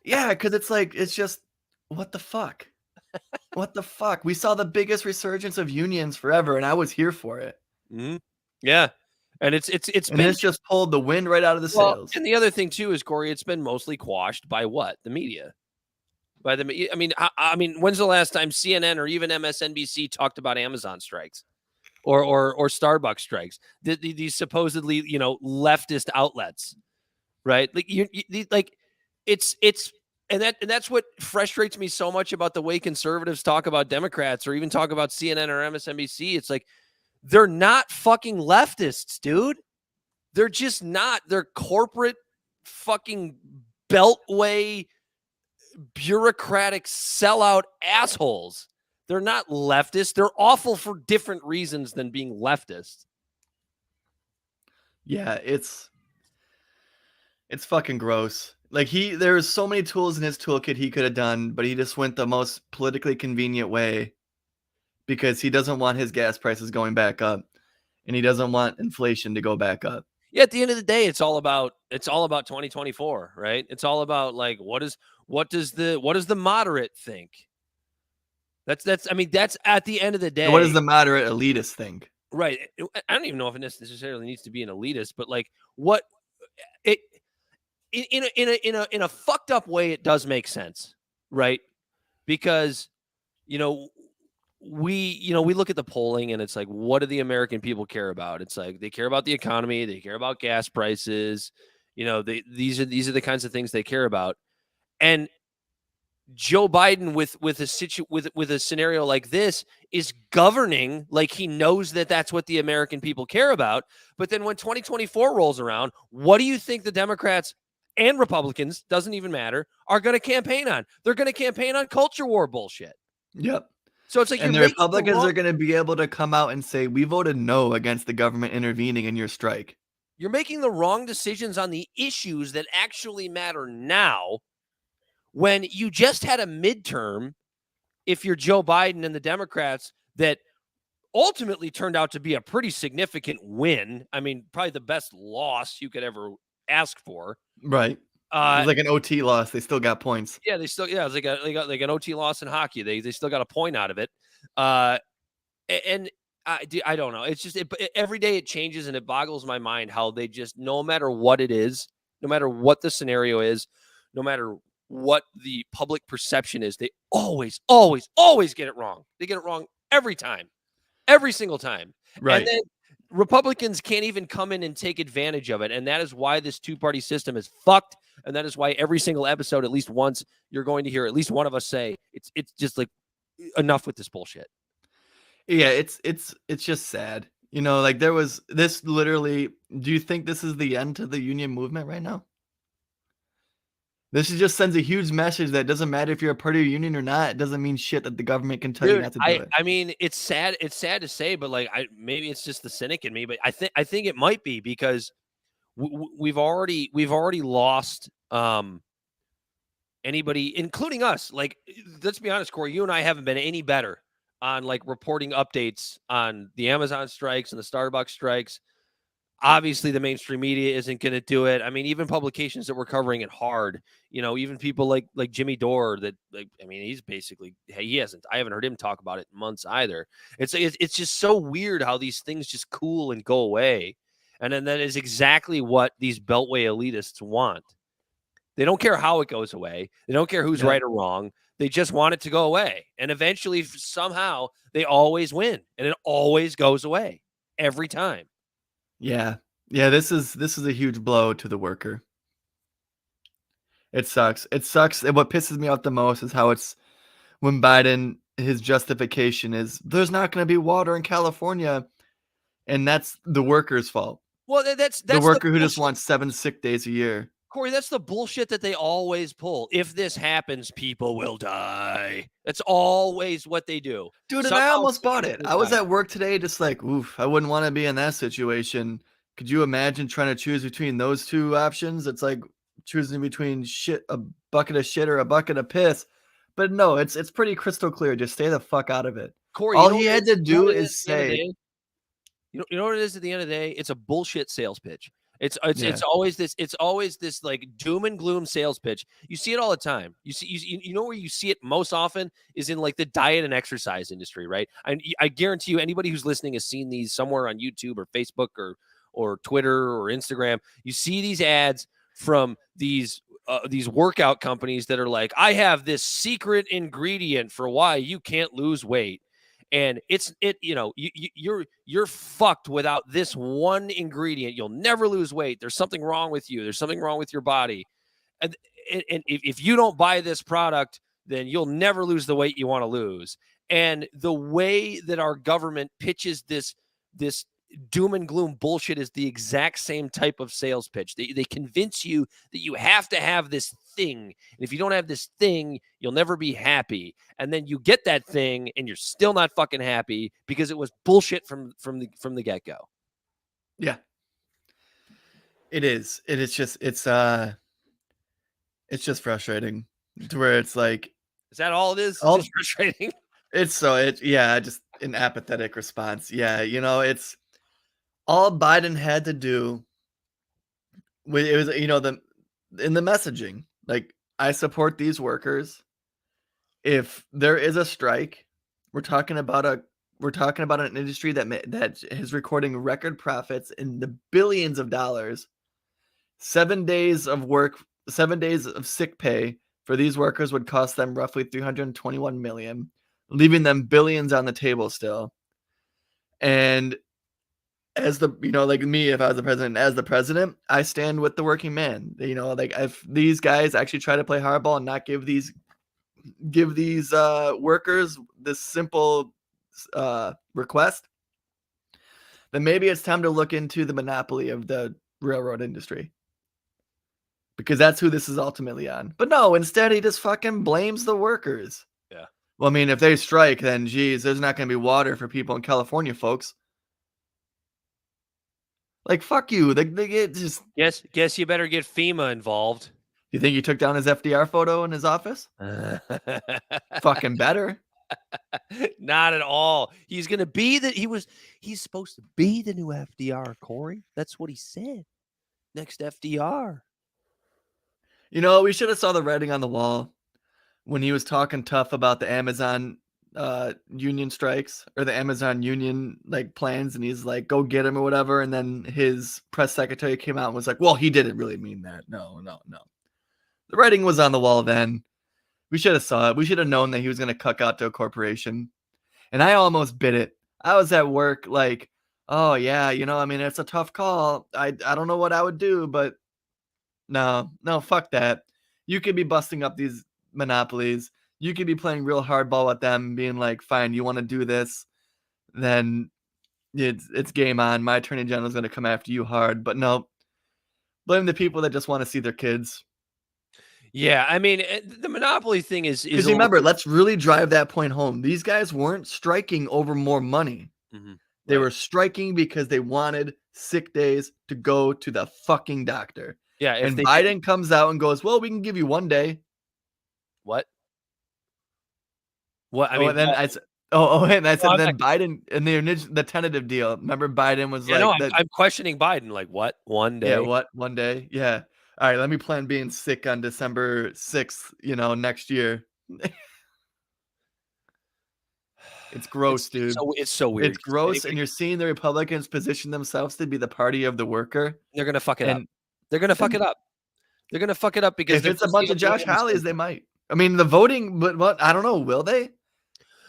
Yeah, because it's just what the fuck? What the fuck? We saw the biggest resurgence of unions forever, and I was here for it. Mm-hmm. Yeah. And it's just pulled the wind right out of the sails. And the other thing too is, Corey, it's been mostly quashed by what? The media. I mean, when's the last time CNN or even MSNBC talked about Amazon strikes or Starbucks strikes? These supposedly, leftist outlets, right? Like that's what frustrates me so much about the way conservatives talk about Democrats or even talk about CNN or MSNBC. It's like, they're not fucking leftists, dude. They're just not. They're corporate fucking beltway bureaucratic sellout assholes. They're not leftists. They're awful for different reasons than being leftists. Yeah, it's fucking gross. Like there's so many tools in his toolkit he could have done, but he just went the most politically convenient way because he doesn't want his gas prices going back up and he doesn't want inflation to go back up. Yeah, at the end of the day, it's all about 2024, right? It's all about like what does the moderate think? That's at the end of the day. What does the moderate elitist think? Right. I don't even know if it necessarily needs to be an elitist, but like what it in a fucked up way, it does make sense, right? Because we look at the polling and it's like, what do the American people care about? It's like they care about the economy, they care about gas prices, these are the kinds of things they care about. And Joe Biden with a scenario like this is governing like he knows that that's what the American people care about. But then when 2024 rolls around, what do you think the Democrats and Republicans, doesn't even matter, are going to campaign on? They're going to campaign on culture war bullshit. Yep. So it's like And the you're making Republicans are going to be able to come out and say, we voted no against the government intervening in your strike. You're making the wrong decisions on the issues that actually matter now when you just had a midterm, if you're Joe Biden and the Democrats, that ultimately turned out to be a pretty significant win. I mean, probably the best loss you could ever ask for. Right. It was like an OT loss. They still got points. Yeah, it was like an OT loss in hockey. They still got a point out of it. And I don't know. It's just every day it changes, and it boggles my mind how they just, no matter what it is, no matter what the scenario is, no matter what the public perception is, they always get it wrong. They get it wrong every time, every single time. Right. And then Republicans can't even come in and take advantage of it. And that is why this two-party system is fucked. And that is why every single episode, at least once, you're going to hear at least one of us say, it's just like, enough with this bullshit. Yeah, it's just sad. You know, like there was this literally, do you think this is the end to the union movement right now? This just sends a huge message that it doesn't matter if you're a part of a union or not. It doesn't mean shit that the government can tell you not to do it. I mean, it's sad. It's sad to say, but like, maybe it's just the cynic in me. But I think it might be because we've already lost anybody, including us. Like, let's be honest, Corey, you and I haven't been any better on like reporting updates on the Amazon strikes and the Starbucks strikes. Obviously, the mainstream media isn't going to do it. I mean, even publications that were covering it hard, you know, even people like Jimmy Dore, that, like, I mean, he's basically, hey, I haven't heard him talk about it in months either. It's just so weird how these things just cool and go away. And then that is exactly what these Beltway elitists want. They don't care how it goes away. They don't care who's right or wrong. They just want it to go away. And eventually, somehow, they always win. And it always goes away every time. Yeah. This is a huge blow to the worker. It sucks. And what pisses me off the most is how it's when Biden, his justification is there's not going to be water in California, and that's the worker's fault. Well, that's the worker who just wants 7 sick days a year. Corey, that's the bullshit that they always pull. If this happens, people will die. That's always what they do. Dude, and I almost bought it. I was at work today just like, oof, I wouldn't want to be in that situation. Could you imagine trying to choose between those two options? It's like choosing between a bucket of shit or a bucket of piss. But no, it's pretty crystal clear. Just stay the fuck out of it. Corey, all he had to do is say, you know what it is at the end of the day? It's a bullshit sales pitch. It's always this like doom and gloom sales pitch. You see it all the time. You know where you see it most often is in like the diet and exercise industry, right? I guarantee you anybody who's listening has seen these somewhere on YouTube or Facebook or Twitter or Instagram. You see these ads from these workout companies that are like, I have this secret ingredient for why you can't lose weight. And you're fucked without this one ingredient. You'll never lose weight. There's something wrong with you. There's something wrong with your body. And if you don't buy this product, then you'll never lose the weight you want to lose. And the way that our government pitches this doom and gloom bullshit is the exact same type of sales pitch. They convince you that you have to have this thing. And if you don't have this thing, you'll never be happy. And then you get that thing and you're still not fucking happy because it was bullshit from the get-go. Yeah. It is. It's just frustrating to where it's like, is that all it is? Just frustrating. Just an apathetic response. Yeah. You know, it's all Biden had to do. It was, in the messaging, like, I support these workers. If there is a strike, we're talking about an industry that is recording record profits in the billions of dollars. 7 days of work, 7 days of sick pay for these workers would cost them roughly $321 million, leaving them billions on the table still. And as if I was the president, I stand with the working man. If these guys actually try to play hardball and not give these workers this simple request, then maybe it's time to look into the monopoly of the railroad industry, because that's who this is ultimately on. But no, instead he just fucking blames the workers. Yeah. Well, I mean, if they strike, then geez, there's not going to be water for people in California, folks. Like, fuck you. They get just. Guess you better get FEMA involved. You think he took down his FDR photo in his office? Fucking better. Not at all. He's gonna be that. He's supposed to be the new FDR, Corey. That's what he said. Next FDR. You know, we should have saw the writing on the wall when he was talking tough about the Amazon union strikes or the Amazon union like plans, and he's like, go get him or whatever. And then his press secretary came out and was like, well, he didn't really mean that. No. The writing was on the wall then. We should have saw it. We should have known that he was going to cuck out to a corporation. And I almost bit it. I was at work like, oh, yeah, you know, I mean, it's a tough call. I don't know what I would do, but no, fuck that. You could be busting up these monopolies. You could be playing real hardball with them, being like, fine, you want to do this, then it's game on. My attorney general is going to come after you hard. But no, blame the people that just want to see their kids. Yeah, I mean, the monopoly thing is because remember, let's really drive that point home. These guys weren't striking over more money. Mm-hmm. They were striking because they wanted sick days to go to the fucking doctor. Yeah, and Biden comes out and goes, well, we can give you 1 day. What? I mean, and then I said, then Biden and the tentative deal. Remember, Biden was I'm questioning Biden. Like, what? 1 day? Yeah, what? 1 day? Yeah. All right, let me plan being sick on December 6th, next year. It's gross, dude. It's so weird. It's gross, and you're seeing the Republicans position themselves to be the party of the worker. They're going to fuck it up. They're going to fuck it up. They're going to fuck it up because if it's a bunch of Josh Hawleys, they might. I mean, the voting, but what? I don't know. Will they?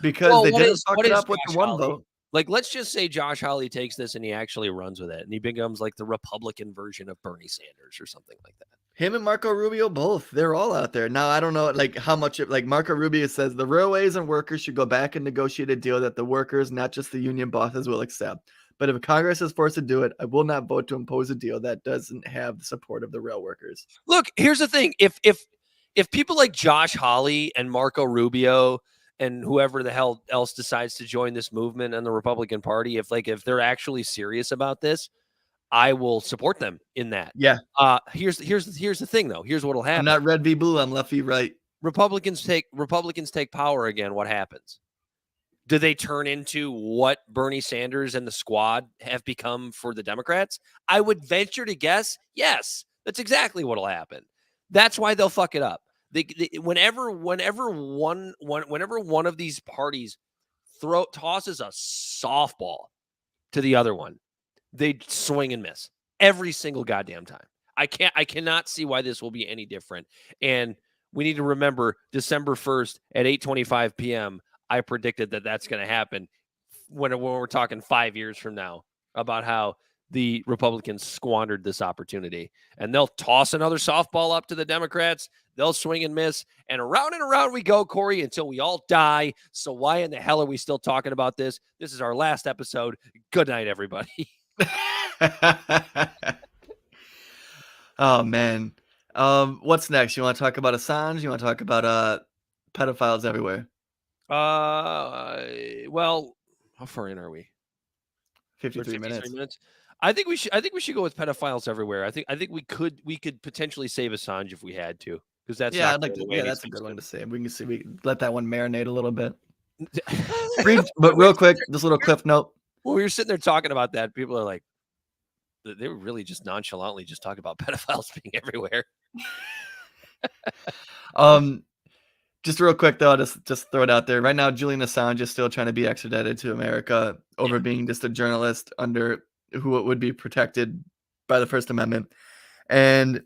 Because they didn't fuck it up with the one vote. Like, let's just say Josh Hawley takes this and he actually runs with it, and he becomes like the Republican version of Bernie Sanders or something like that. Him and Marco Rubio both. They're all out there. Now, I don't know like how much like Marco Rubio says the railways and workers should go back and negotiate a deal that the workers, not just the union bosses, will accept. But if Congress is forced to do it, I will not vote to impose a deal that doesn't have the support of the rail workers. Look, here's the thing. If people like Josh Hawley and Marco Rubio and whoever the hell else decides to join this movement and the Republican Party, if they're actually serious about this, I will support them in that. Yeah. Here's the thing though. Here's what'll happen. I'm not red v blue. I'm left v right. Republicans take power again. What happens? Do they turn into what Bernie Sanders and the squad have become for the Democrats? I would venture to guess, yes. That's exactly what'll happen. That's why they'll fuck it up. Whenever one of these parties tosses a softball to the other one, they swing and miss every single goddamn time. I cannot see why this will be any different. And we need to remember December 1st at 8:25 p.m. I predicted that that's going to happen when we're talking 5 years from now about how the Republicans squandered this opportunity, and they'll toss another softball up to the Democrats. They'll swing and miss, and around we go, Corey, until we all die. So why in the hell are we still talking about this? This is our last episode. Good night, everybody. Oh, man. What's next? You want to talk about Assange? You want to talk about pedophiles everywhere? Well, how far in are we? 53 minutes. I think we should go with pedophiles everywhere. I think we could potentially save Assange if we had to, because that's that's a good one to save. We can let that one marinate a little bit. But real quick, this little cliff note. When we were sitting there talking about that, people are like, they were really just nonchalantly just talking about pedophiles being everywhere. Just real quick though, just throw it out there. Right now, Julian Assange is still trying to be extradited to America over being just a journalist under who would be protected by the First Amendment. And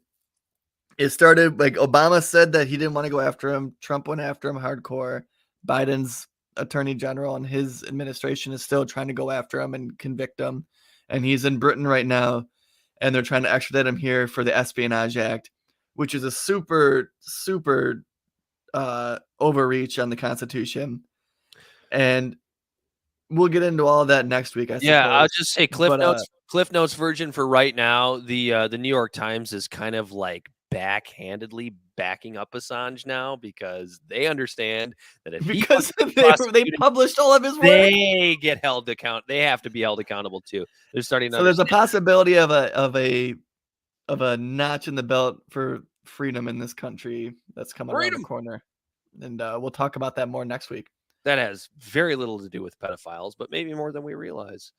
it started like Obama said that he didn't want to go after him. Trump went after him hardcore. Biden's attorney general and his administration is still trying to go after him and convict him. And he's in Britain right now, and they're trying to extradite him here for the Espionage Act, which is a super, super overreach on the Constitution. And we'll get into all of that next week. I suppose. Yeah, I'll just say Cliff Notes version for right now. The New York Times is kind of like backhandedly backing up Assange now because they understand that if he Because wasn't they prosecuted, published all of his work. they get held account. They have to be held accountable too. They're starting to So there's a understand. possibility of a notch in the belt for freedom in this country that's coming around the Freedom. corner, and we'll talk about that more next week. That has very little to do with pedophiles, but maybe more than we realize.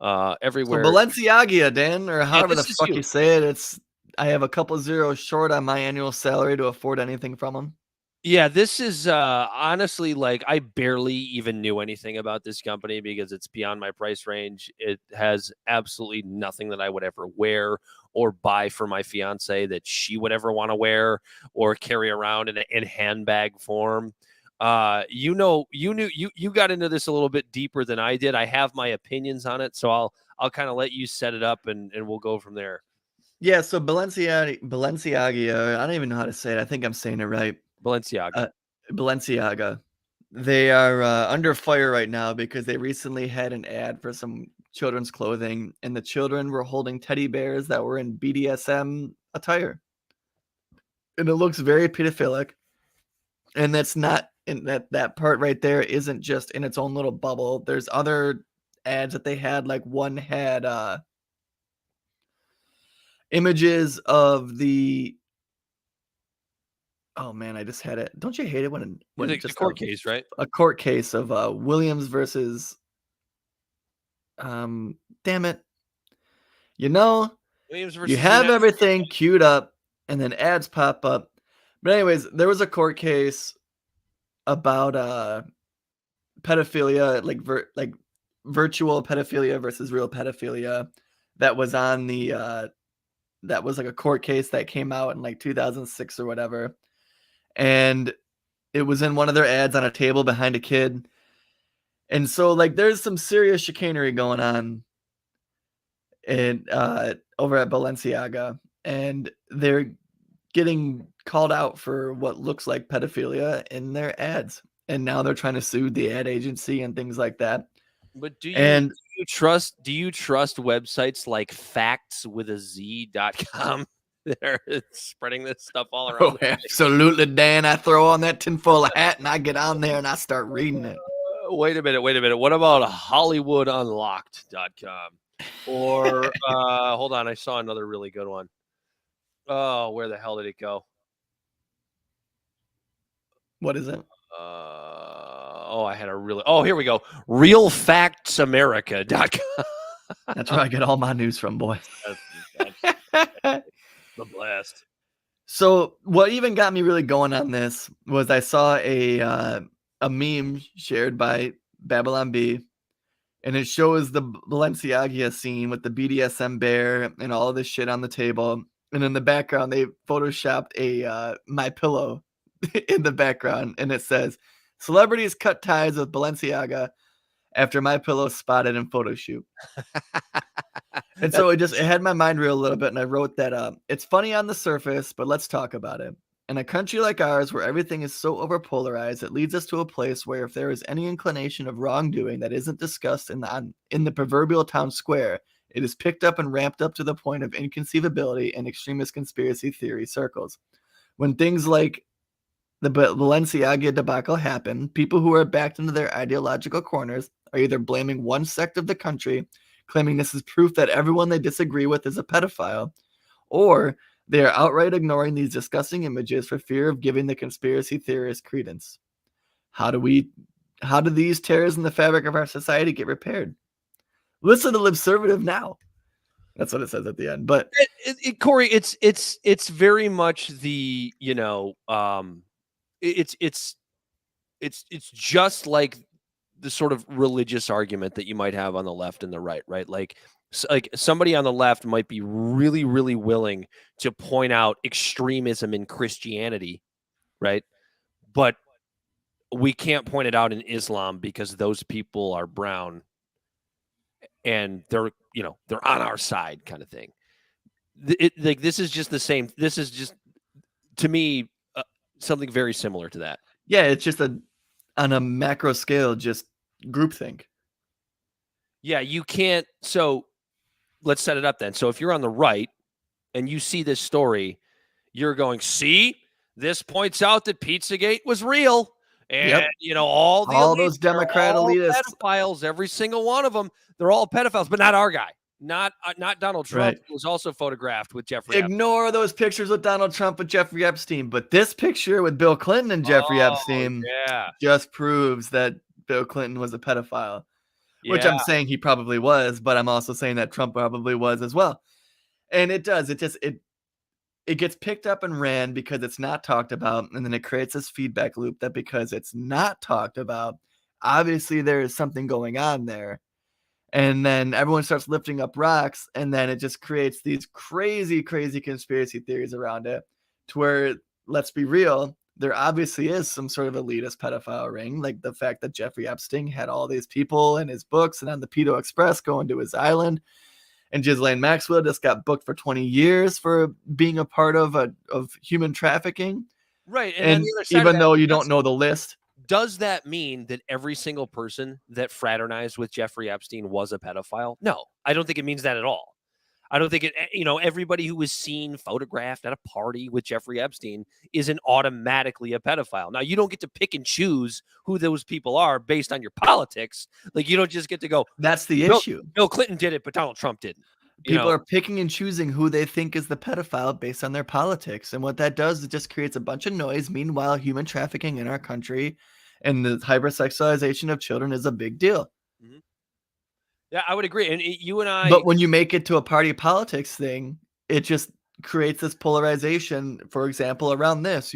So Everywhere. Balenciaga, Dan, or however the this is fuck you. you say it, I have a couple zeros short on my annual salary to afford anything from them. Yeah, this is honestly like I barely even knew anything about this company because it's beyond my price range. It has absolutely nothing that I would ever wear or buy for my fiance that she would ever want to wear or carry around in handbag form. You got into this a little bit deeper than I did. I have my opinions on it, so I'll kind of let you set it up and we'll go from there. Yeah, so Balenciaga, I don't even know how to say it. I think I'm saying it right. Balenciaga. Balenciaga. They are under fire right now because they recently had an ad for some children's clothing, and the children were holding teddy bears that were in BDSM attire. And it looks very pedophilic. And that's not in that part right there isn't just in its own little bubble. There's other ads that they had, like one had images of the oh man, I just had it. Don't you hate it when The just court case, right? a court case of Williams versus damn it. You know, Williams you versus have United everything queued up and then ads pop up. But anyways, there was a court case about pedophilia, like virtual pedophilia versus real pedophilia that was on the that was like a court case that came out in like 2006 or whatever. And it was in one of their ads on a table behind a kid. And so like there's some serious chicanery going on in over at Balenciaga, and they're getting called out for what looks like pedophilia in their ads. And now they're trying to sue the ad agency and things like that. But do And you trust websites like factswithaz.com? They're spreading this stuff all around. oh, absolutely, Dan. I throw on that tinfoil hat and I get on there and I start reading it. Wait a minute. What about hollywoodunlocked.com? Or hold on, I saw another really good one. Oh, where the hell did it go? What is it? I had a really. Oh, here we go. Realfactsamerica.com. That's where I get all my news from, boy. That's the blast. So what even got me really going on this was I saw a meme shared by Babylon B, and it shows the Balenciaga scene with the BDSM bear and all of this shit on the table, and in the background they photoshopped a My Pillow in the background, and it says celebrities cut ties with Balenciaga after My Pillow spotted in photo shoot. And so it had my mind reel a little bit, and I wrote that up. It's funny on the surface, but let's talk about it. In a country like ours, where everything is so overpolarized, it leads us to a place where if there is any inclination of wrongdoing that isn't discussed in the proverbial town square, it is picked up and ramped up to the point of inconceivability in extremist conspiracy theory circles. When things like the Balenciaga debacle happen, people who are backed into their ideological corners are either blaming one sect of the country, claiming this is proof that everyone they disagree with is a pedophile, or they are outright ignoring these disgusting images for fear of giving the conspiracy theorists credence. How do these tears in the fabric of our society get repaired? Listen to Libservative now. That's what it says at the end. But Corey, it's very much the, it's just like the sort of religious argument that you might have on the left and the right? Like somebody on the left might be really, really willing to point out extremism in Christianity, right? But we can't point it out in Islam because those people are brown and they're on our side, kind of thing. This is just the same. This is just, to me, something very similar to that. Yeah, it's just on a macro scale, just groupthink. Yeah, you can't. So let's set it up then. So if you're on the right and you see this story, you're going, see, this points out that Pizzagate was real. And, all the All elites those Democrat are all elitists. pedophiles, every single one of them, they're all pedophiles, but not our guy. Not Donald Trump, Right. who was also photographed with Jeffrey Epstein. Ignore those pictures with Donald Trump with Jeffrey Epstein, but this picture with Bill Clinton and Jeffrey Epstein just proves that Bill Clinton was a pedophile, which I'm saying he probably was, but I'm also saying that Trump probably was as well. And it does. It gets picked up and ran because it's not talked about, and then it creates this feedback loop that because it's not talked about, obviously there is something going on there. And then everyone starts lifting up rocks, and then it just creates these crazy, crazy conspiracy theories around it to where, let's be real, there obviously is some sort of elitist pedophile ring, like the fact that Jeffrey Epstein had all these people in his books and on the Pedo Express going to his island. And Ghislaine Maxwell just got booked for 20 years for being a part of human trafficking. Right. And even though you don't know the list. Does that mean that every single person that fraternized with Jeffrey Epstein was a pedophile? No, I don't think it means that at all. I don't think it, everybody who was seen photographed at a party with Jeffrey Epstein isn't automatically a pedophile. Now, you don't get to pick and choose who those people are based on your politics. Like, you don't just get to go, that's the issue. Bill Clinton did it, but Donald Trump didn't. People are picking and choosing who they think is the pedophile based on their politics. And what that does, it just creates a bunch of noise. Meanwhile, human trafficking in our country and the hypersexualization of children is a big deal. Mm-hmm. Yeah, I would agree. And you and I. But when you make it to a party politics thing, it just creates this polarization. For example, around this,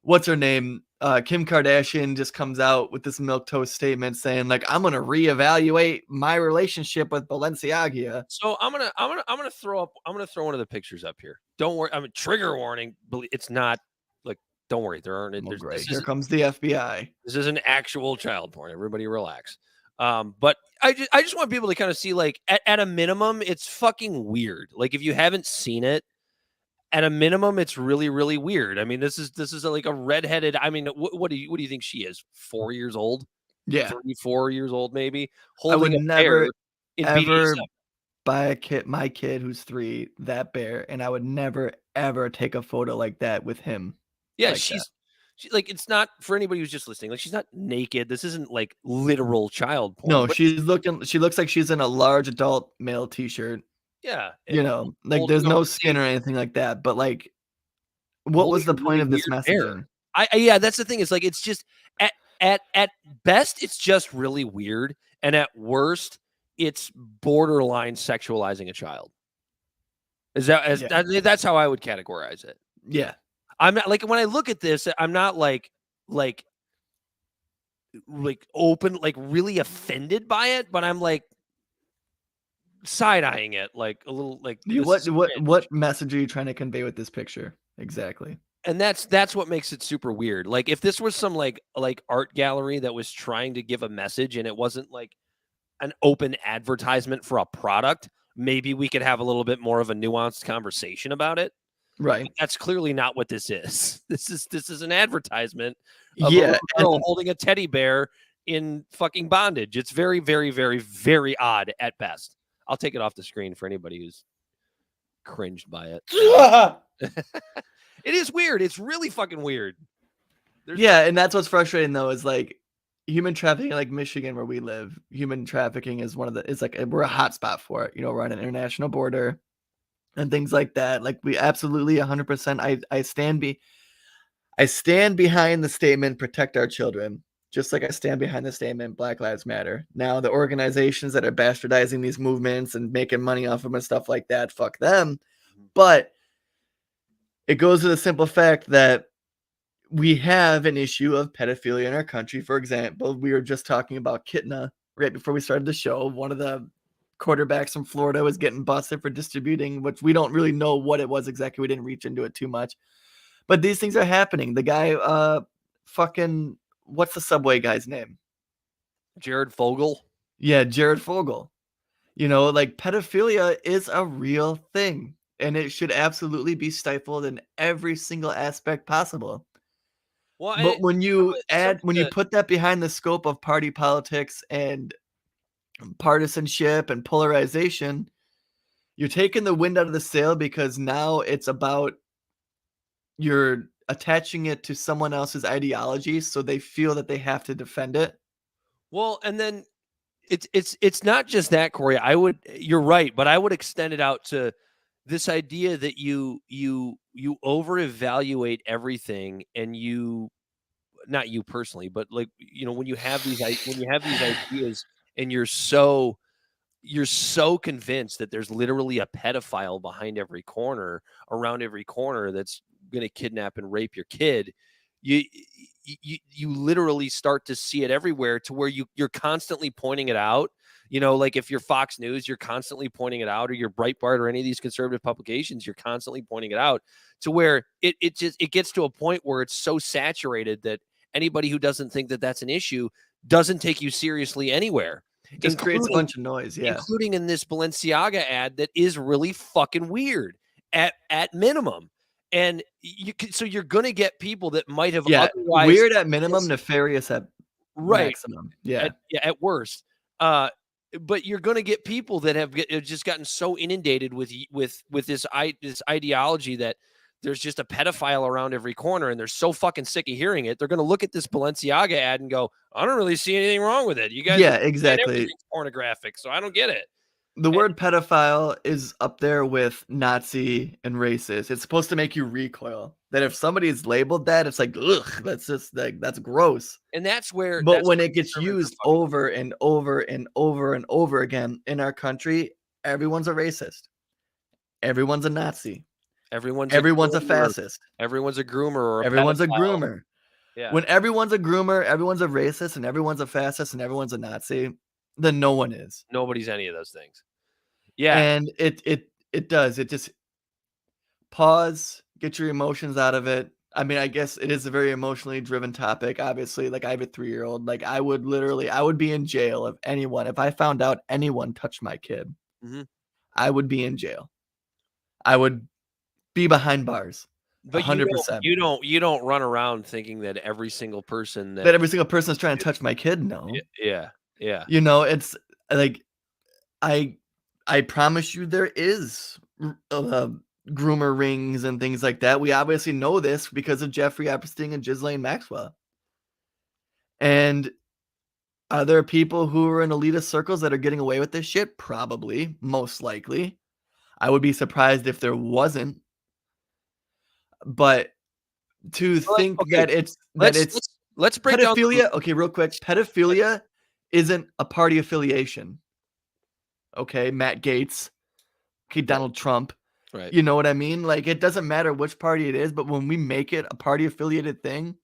what's her name? Kim Kardashian just comes out with this milquetoast statement saying, like, I'm gonna reevaluate my relationship with Balenciaga. So I'm gonna throw one of the pictures up here. Don't worry. Trigger warning. It's not like. Don't worry. There aren't. Oh, great. Here comes the FBI. This is an actual child porn. Everybody relax. But I just want people to kind of see, like, at a minimum, it's fucking weird. Like, if you haven't seen it, at a minimum, it's really, really weird. I mean, this is like a redheaded. I mean, what do you think she is? 4 years old? Yeah, 34 years old, maybe. I would never ever buy my kid who's 3 that bear, and I would never ever take a photo like that with him. Yeah, like she's like, it's not for anybody who's just listening. Like, she's not naked. This isn't like literal child porn. No, she looks like she's in a large adult male t-shirt. Yeah. Like there's no skin or anything like that. But like, what was the point of this messaging? Yeah, that's the thing. It's like, it's just at best, it's just really weird. And at worst, it's borderline sexualizing a child. That's how I would categorize it. Yeah. I'm not, like, when I look at this, I'm not like open, like really offended by it, but I'm like side-eyeing it, like a little, like, what message are you trying to convey with this picture exactly? And that's what makes it super weird. Like, if this was some like art gallery that was trying to give a message and it wasn't like an open advertisement for a product, maybe we could have a little bit more of a nuanced conversation about it. Right. But that's clearly not what this is. This is an advertisement of a girl holding a teddy bear in fucking bondage. It's very, very, very, very odd at best. I'll take it off the screen for anybody who's cringed by it. It is weird. It's really fucking weird. And that's what's frustrating though, is like human trafficking, like Michigan where we live, human trafficking is it's like we're a hot spot for it. We're on an international border and things like that. Like, we absolutely 100%. I stand behind the statement, protect our children, just like I stand behind the statement, Black Lives Matter. Now, the organizations that are bastardizing these movements and making money off of them and stuff like that, fuck them. But it goes to the simple fact that we have an issue of pedophilia in our country. For example, we were just talking about Kitna right before we started the show. One of the quarterbacks from Florida was getting busted for distributing, which we don't really know what it was exactly. We didn't reach into it too much, but these things are happening. The guy, what's the Subway guy's name? Jared Fogle. Yeah, Jared Fogle. Like, pedophilia is a real thing, and it should absolutely be stifled in every single aspect possible. Well, but when you put that behind the scope of party politics and partisanship and polarization, You're taking the wind out of the sail because now it's about you're attaching it to someone else's ideology, so they feel that they have to defend it. Well, and then it's not just that, Corey. You're right, but I would extend it out to this idea that you over evaluate everything, and not you personally, but like, when you have these ideas, and you're so convinced that there's literally a pedophile behind every corner, around every corner, that's going to kidnap and rape your kid. You literally start to see it everywhere, to where you're constantly pointing it out. Like if you're Fox News, you're constantly pointing it out, or you're Breitbart, or any of these conservative publications, you're constantly pointing it out, to where it gets to a point where it's so saturated that anybody who doesn't think that that's an issue doesn't take you seriously anywhere. Just creates a bunch of noise, yeah. Including in this Balenciaga ad that is really fucking weird at minimum. And so you're going to get people that might have otherwise weird at minimum, nefarious at maximum. Yeah. At worst. But you're going to get people that have just gotten so inundated with this ideology that there's just a pedophile around every corner, and they're so fucking sick of hearing it. They're going to look at this Balenciaga ad and go, I don't really see anything wrong with it. You guys, exactly, pornographic, so I don't get it. The word pedophile is up there with Nazi and racist. It's supposed to make you recoil. That if somebody is labeled that, it's like, ugh, that's just like, that's gross. And that's where. But when it gets used over and over and over and over again in our country, everyone's a racist. Everyone's a Nazi. Everyone's a fascist. Everyone's a groomer. Or everyone's a groomer. Yeah. When everyone's a groomer, everyone's a racist, and everyone's a fascist, and everyone's a Nazi, then no one is. Nobody's any of those things. Yeah. And it does. It just pause, get your emotions out of it. I mean, I guess it is a very emotionally driven topic. Obviously, like I have a 3-year-old. Like I would be in jail if I found out anyone touched my kid. Mm-hmm. I would be in jail. I would be behind bars. But 100%. You don't run around thinking that every single person is trying to touch my kid. No. Yeah. It's like I promise you there is groomer rings and things like that. We obviously know this because of Jeffrey Epstein and Ghislaine Maxwell. And are there people who are in elitist circles that are getting away with this shit? Probably, most likely. I would be surprised if there wasn't. But to think that it's let's break pedophilia. down. Okay, real quick. Pedophilia isn't a party affiliation. Okay, Matt Gaetz. Okay, Donald Trump. Right. You know what I mean? Like, it doesn't matter which party it is, but when we make it a party affiliated thing,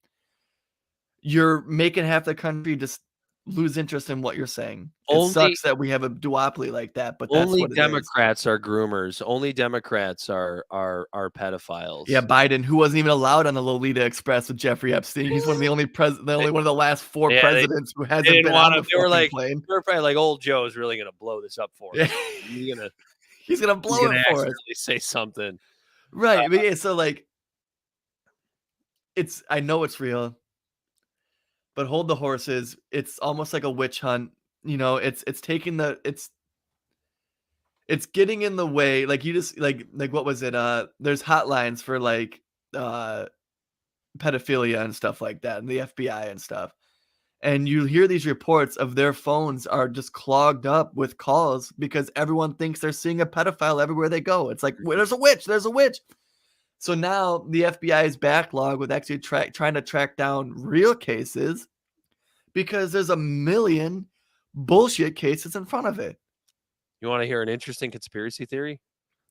you're making half the country just lose interest in what you're saying. It sucks that we have a duopoly like that, but that's only what it Democrats is. Are groomers. Only Democrats are pedophiles. Yeah, Biden, who wasn't even allowed on the Lolita Express with Jeffrey Epstein. He's one of the only one of the last 4 presidents who hasn't been on the fucking plane. They were probably like, old Joe's really gonna blow this up for us. He's gonna blow it for us. Say something, right? But yeah, so like, I know it's real. But hold the horses. It's almost like a witch hunt. It's getting in the way. Like you just like what was it? There's hotlines for like pedophilia and stuff like that, and the FBI and stuff. And you hear these reports of their phones are just clogged up with calls because everyone thinks they're seeing a pedophile everywhere they go. It's like, well, there's a witch. There's a witch. So now the FBI is backlogged with actually trying to track down real cases because there's a million bullshit cases in front of it. You want to hear an interesting conspiracy theory?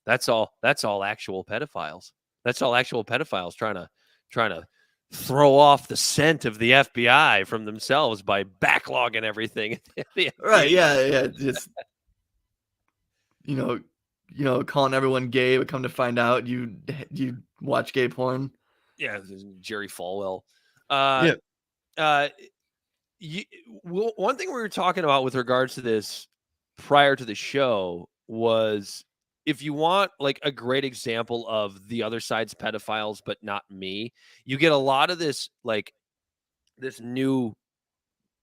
That's all actual pedophiles. That's all actual pedophiles trying to throw off the scent of the FBI from themselves by backlogging everything. Right? Yeah. Just calling everyone gay, but come to find out you watch gay porn. Yeah, Jerry Falwell. One thing we were talking about with regards to this prior to the show was, if you want like a great example of the other side's pedophiles, but not me, you get a lot of this, like this new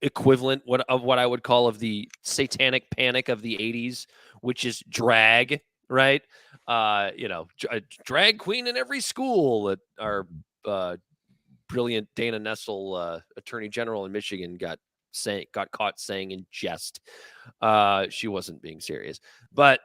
equivalent of what I would call of the satanic panic of the 80s, which is drag. right? A drag queen in every school that our brilliant Dana Nessel, Attorney General in Michigan, got caught saying in jest. She wasn't being serious, but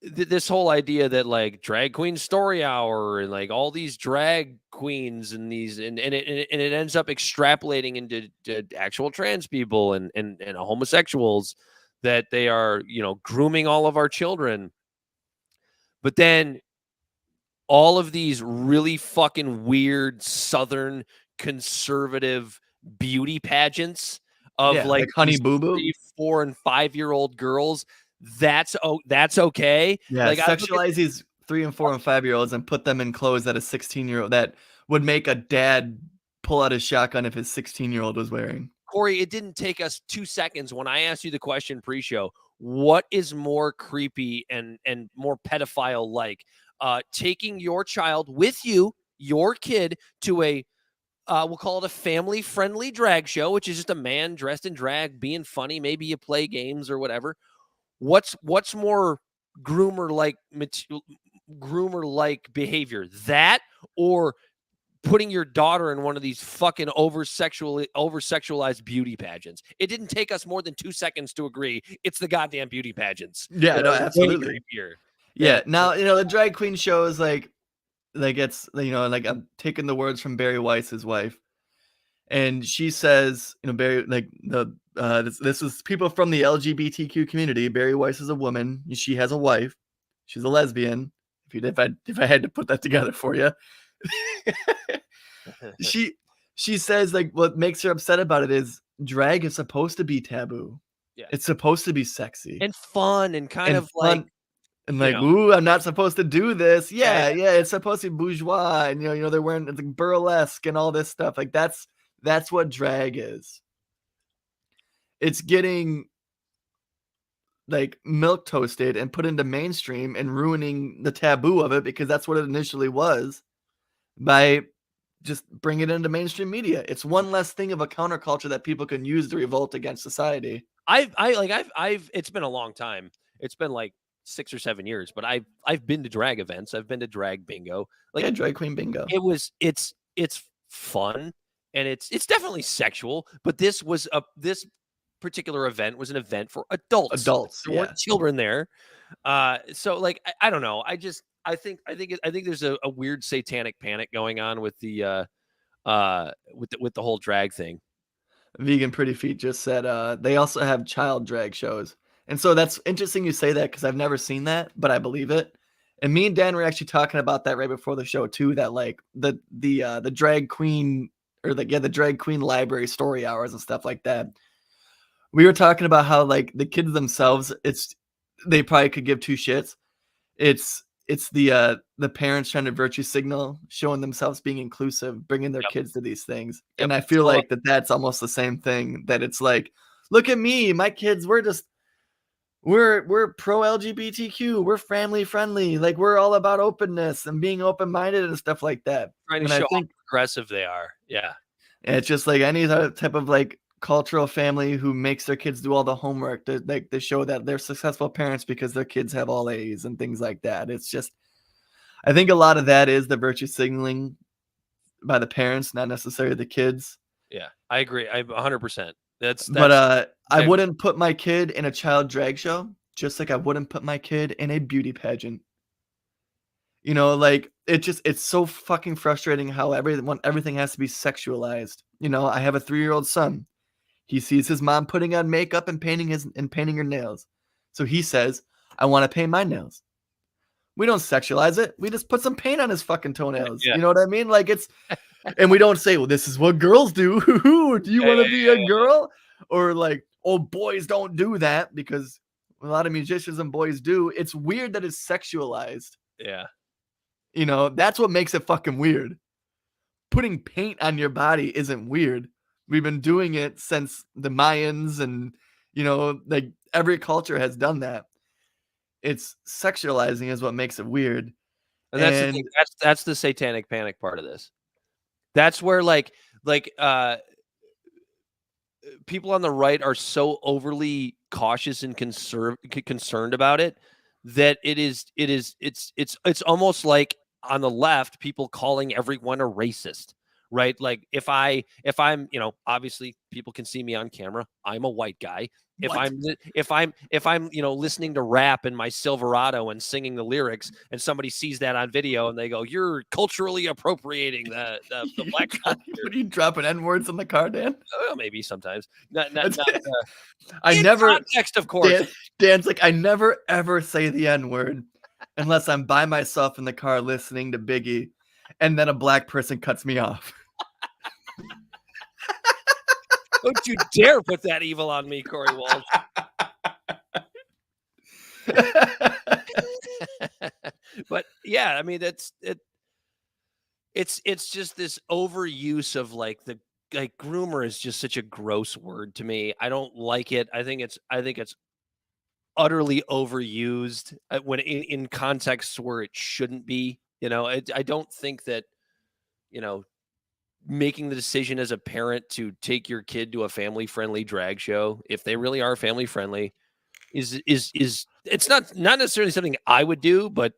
this whole idea that like drag queen story hour and like all these drag queens and these and it ends up extrapolating into actual trans people and homosexuals, that they are grooming all of our children. But then all of these really fucking weird Southern conservative beauty pageants of like Honey Boo Boo, 3, 4, and 5-year-old girls. That's okay. Yeah, like sexualize these 3 and 4 and 5-year-olds and put them in clothes that a 16-year-old that would make a dad pull out his shotgun if his 16-year-old was wearing. Corey, it didn't take us 2 seconds when I asked you the question pre-show. What is more creepy and more pedophile like? Taking your child with you, your kid, to a we'll call it a family-friendly drag show, which is just a man dressed in drag, being funny. Maybe you play games or whatever. What's more groomer-like behavior? That, or putting your daughter in one of these fucking over-sexualized beauty pageants? It didn't take us more than 2 seconds to agree. It's the goddamn beauty pageants. Yeah, no, absolutely. Yeah. Now, the drag queen show is like it's, like I'm taking the words from Barry Weiss's wife, and she says, Barry, like this is people from the LGBTQ community. Barry Weiss is a woman. She has a wife. She's a lesbian. If I had to put that together for you. She says, like, what makes her upset about it is drag is supposed to be taboo. Yeah. It's supposed to be sexy and fun and kind of fun, like, and like, ooh, I'm not supposed to do this. Yeah, it's supposed to be bourgeois, and they're wearing it's like burlesque and all this stuff. Like that's what drag is. It's getting like milk toasted and put into mainstream and ruining the taboo of it, because that's what it initially was, by just bring it into mainstream media. It's one less thing of a counterculture that people can use to revolt against society. I've it's been a long time. It's been like 6 or 7 years, but I've been to drag events. I've been to drag bingo. Like, yeah, drag queen bingo. It's fun, and it's definitely sexual, but this particular event was an event for adults. There weren't children there. So like, I don't know. I think there's a weird satanic panic going on with the with the whole drag thing. Vegan Pretty Feet just said they also have child drag shows. And so that's interesting you say that, because I've never seen that, but I believe it. And me and Dan were actually talking about that right before the show too, that like the drag queen, or the drag queen library story hours and stuff like that. We were talking about how like the kids themselves, they probably could give two shits. It's the parents trying to virtue signal, showing themselves being inclusive, bringing their kids to these things. And I feel like that's almost the same thing, that it's like, look at me, my kids, we're pro LGBTQ, we're family friendly, like we're all about openness and being open-minded and stuff like that. Trying to show how progressive they are. Yeah. And it's just like any type of like cultural family who makes their kids do all the homework to show that they're successful parents because their kids have all A's and things like that. It's just, I think a lot of that is the virtue signaling by the parents, not necessarily the kids. Yeah, I agree. I 100%. But I wouldn't put my kid in a child drag show, just like I wouldn't put my kid in a beauty pageant. Like it's so fucking frustrating how everything has to be sexualized. I have a 3-year-old son. He sees his mom putting on makeup and painting her nails. So he says, I want to paint my nails. We don't sexualize it. We just put some paint on his fucking toenails. Yeah. You know what I mean? Like and we don't say, well, this is what girls do. Do you want to be a girl? Or like, oh, boys don't do that, because a lot of musicians and boys do. It's weird that it's sexualized. Yeah. That's what makes it fucking weird. Putting paint on your body isn't weird. We've been doing it since the Mayans, and, like every culture has done that. It's sexualizing is what makes it weird. And that's the thing. That's the satanic panic part of this. That's where like people on the right are so overly cautious and concerned about it that it's almost like on the left, people calling everyone a racist, right? Like if I'm, obviously people can see me on camera. I'm a white guy. If What? I'm listening to rap in my Silverado and singing the lyrics, and somebody sees that on video and they go, "You're culturally appropriating the black culture." What are you dropping N-words in the car, Dan? Well, maybe sometimes. Not I in never context, of course. Dan's like, I never ever say the N-word unless I'm by myself in the car listening to Biggie, and then a black person cuts me off. Don't you dare put that evil on me, Corey Walsh. But yeah, I mean that's it. It's just this overuse of like groomer is just such a gross word to me. I don't like it. I think it's utterly overused when in contexts where it shouldn't be. I don't think that making the decision as a parent to take your kid to a family-friendly drag show, if they really are family-friendly, is it's not necessarily something I would do, but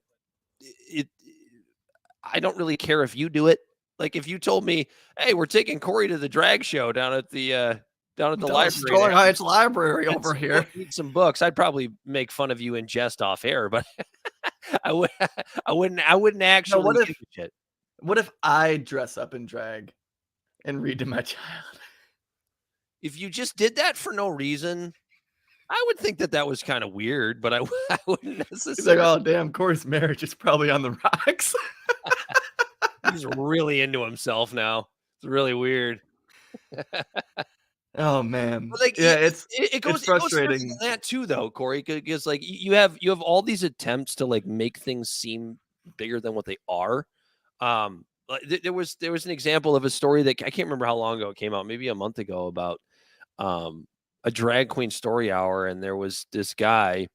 I don't really care if you do it. Like if you told me, "Hey, we're taking Corey to the drag show down at the library, Sterling Heights Library over here. Read some books," I'd probably make fun of you in jest off air, but I wouldn't actually. No, give a shit. What if I dress up in drag and read to my child? If you just did that for no reason, I would think that was kind of weird, but I wouldn't necessarily. He's like, oh, damn, Corey's marriage is probably on the rocks. He's really into himself now. It's really weird. Oh, man. But like, yeah, it goes frustrating. It goes that too, though, Corey, because like you have all these attempts to like make things seem bigger than what they are. There was an example of a story that I can't remember how long ago it came out, maybe a month ago, about a drag queen story hour, and there was this guy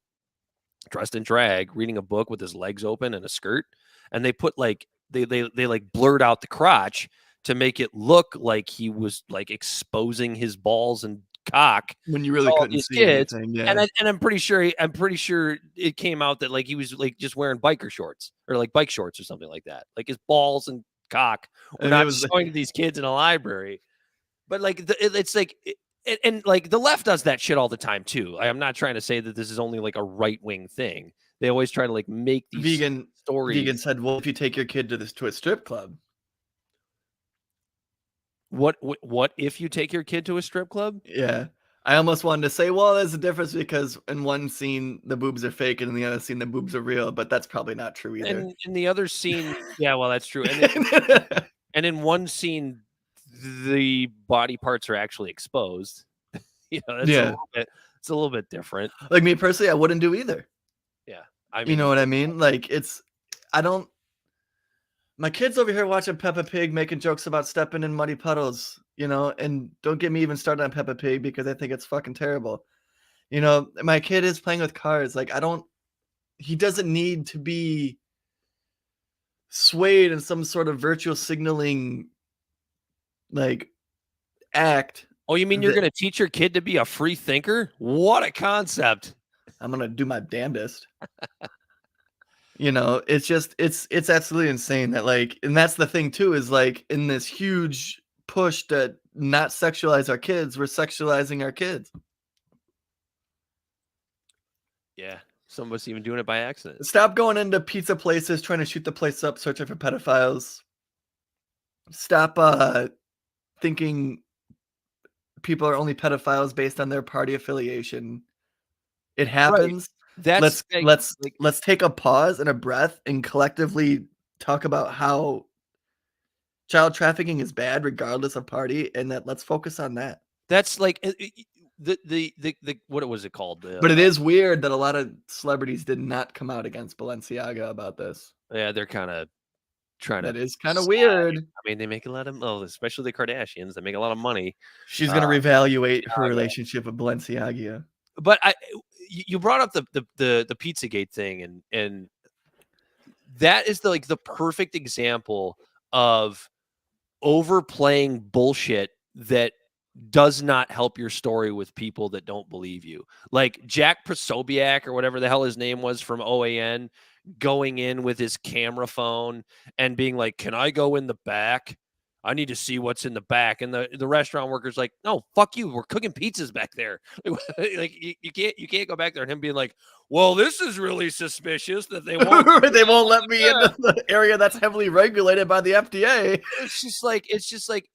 dressed in drag reading a book with his legs open and a skirt, and they put like they like blurred out the crotch to make it look like he was like exposing his balls and cock when you really couldn't see kids. Anything. Yeah. And I'm pretty sure it came out that like he was like just wearing biker shorts or like bike shorts or something like that. Like his balls and cock were not showing to these kids in a library. But like it's like and like the left does that shit all the time too. I'm not trying to say that this is only like a right-wing thing. They always try to like make these stories. Vegan said, "Well, if you take your kid to a strip club." What if you take your kid to a strip club? Yeah. I almost wanted to say, well, there's a difference because in one scene the boobs are fake and in the other scene the boobs are real, but that's probably not true either. And in the other scene, yeah, well, that's true. And in one scene, the body parts are actually exposed. It's a little bit different. Like me personally, I wouldn't do either. Yeah, I mean, you know what I mean? Like my kid's over here watching Peppa Pig making jokes about stepping in muddy puddles, and don't get me even started on Peppa Pig because I think it's fucking terrible. My kid is playing with cars. Like he doesn't need to be swayed in some sort of virtual signaling like act. Oh, you mean you're going to teach your kid to be a free thinker? What a concept. I'm going to do my damnedest. It's just it's absolutely insane that like, and that's the thing too, is like in this huge push to not sexualize our kids, we're sexualizing our kids. Yeah, some of us even doing it by accident. Stop going into pizza places trying to shoot the place up searching for pedophiles. Stop thinking people are only pedophiles based on their party affiliation. It happens. Right. Let's take a pause and a breath and collectively talk about how child trafficking is bad regardless of party, and that let's focus on that. That's like the what was it called? But it is weird that a lot of celebrities did not come out against Balenciaga about this. Yeah, they're kind of trying to. That is kind of weird. I mean, they make a lot of, especially the Kardashians, they make a lot of money. She's going to reevaluate her relationship with Balenciaga. But you brought up the Pizzagate thing, and that is the perfect example of overplaying bullshit that does not help your story with people that don't believe you. Like Jack Prosobiec or whatever the hell his name was from OAN going in with his camera phone and being like, can I go in the back? I need to see what's in the back. And the restaurant worker's like, no, fuck you. We're cooking pizzas back there. Like you can't go back there. And him being like, well, this is really suspicious that they won't let me into the area that's heavily regulated by the FDA. It's just like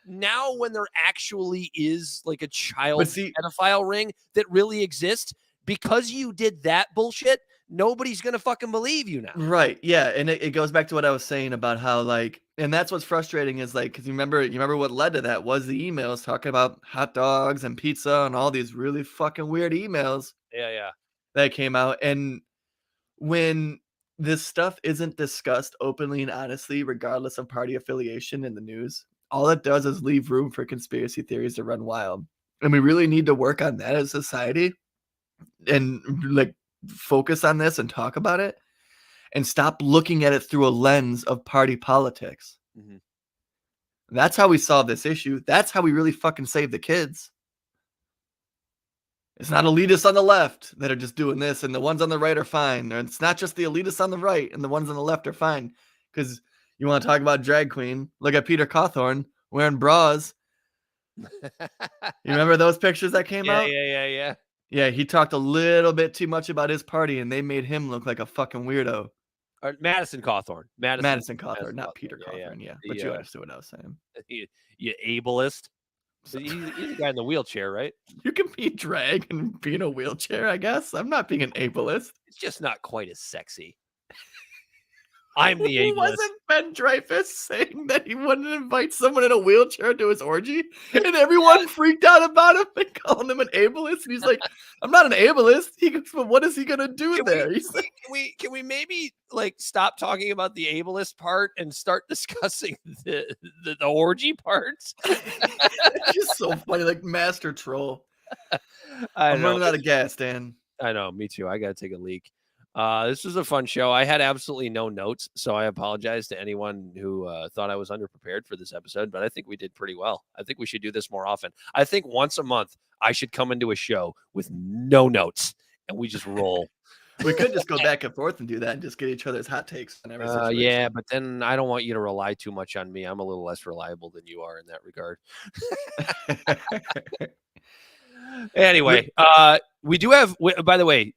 now when there actually is like a child pedophile ring that really exists, because you did that bullshit, nobody's gonna fucking believe you now. Right. Yeah. And it goes back to what I was saying about how, like, and that's what's frustrating is like, because you remember what led to that was the emails talking about hot dogs and pizza and all these really fucking weird emails. Yeah. That came out. And when this stuff isn't discussed openly and honestly, regardless of party affiliation in the news, all it does is leave room for conspiracy theories to run wild. And we really need to work on that as a society and like focus on this and talk about it and stop looking at it through a lens of party politics. Mm-hmm. That's how we solve this issue. That's how we really fucking save the kids. It's not elitists on the left that are just doing this and the ones on the right are fine. Or it's not just the elitists on the right and the ones on the left are fine. Because you want to talk about drag queen? Look at Peter Cawthorn wearing bras. You remember those pictures that came out? Yeah. Yeah, he talked a little bit too much about his party, and they made him look like a fucking weirdo. Madison Cawthorn. Madison Cawthorn, not Peter Cawthorn. Yeah. But you understood what I was saying. You ableist. He's the guy in the wheelchair, right? You can be drag and be in a wheelchair, I guess. I'm not being an ableist. It's just not quite as sexy. I'm the ableist. Wasn't Ben Dreyfuss saying that he wouldn't invite someone in a wheelchair to his orgy? And everyone freaked out about him and calling him an ableist. And he's like, I'm not an ableist. He goes, well, what is he going to do there? He's like, can we maybe like stop talking about the ableist part and start discussing the orgy parts? It's just so funny, like master troll. I'm running out of gas, Dan. I know, me too. I got to take a leak. This was a fun show. I had absolutely no notes, so I apologize to anyone who thought I was underprepared for this episode, but I think we did pretty well. I think we should do this more often. I think once a month I should come into a show with no notes and we just roll. We could just go back and forth and do that and just get each other's hot takes on every situation. Yeah, but then I don't want you to rely too much on me. I'm a little less reliable than you are in that regard. Anyway, we do have, by the way,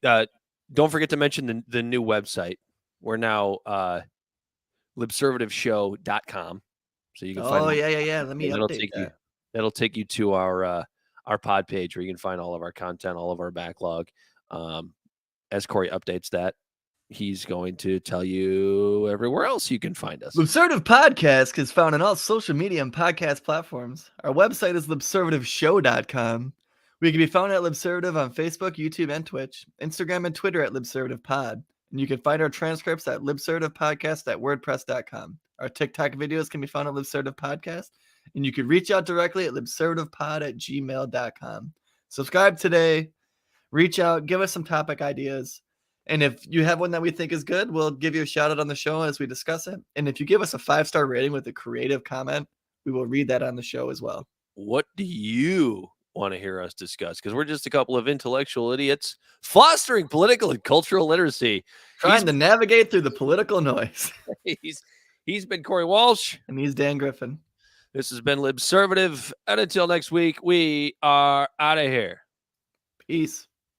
don't forget to mention the new website. We're now libservativeshow.com. So you can find yeah. Let me update that. That'll take you to our pod page where you can find all of our content, all of our backlog. As Corey updates that, he's going to tell you everywhere else you can find us. Libservative Podcast is found on all social media and podcast platforms. Our website is libservativeshow.com. We can be found at Libservative on Facebook, YouTube, and Twitch, Instagram and Twitter at LibservativePod. And you can find our transcripts at libservativepodcast.wordpress.com. Our TikTok videos can be found at Libservative Podcast. And you can reach out directly at libservativepod@gmail.com. Subscribe today. Reach out. Give us some topic ideas. And if you have one that we think is good, we'll give you a shout out on the show as we discuss it. And if you give us a 5-star rating with a creative comment, we will read that on the show as well. What do you want to hear us discuss? Because we're just a couple of intellectual idiots fostering political and cultural literacy, trying to navigate through the political noise. He's been Corey Walsh, and he's Dan Griffin. This has been Libservative, and until next week, we are out of here. Peace.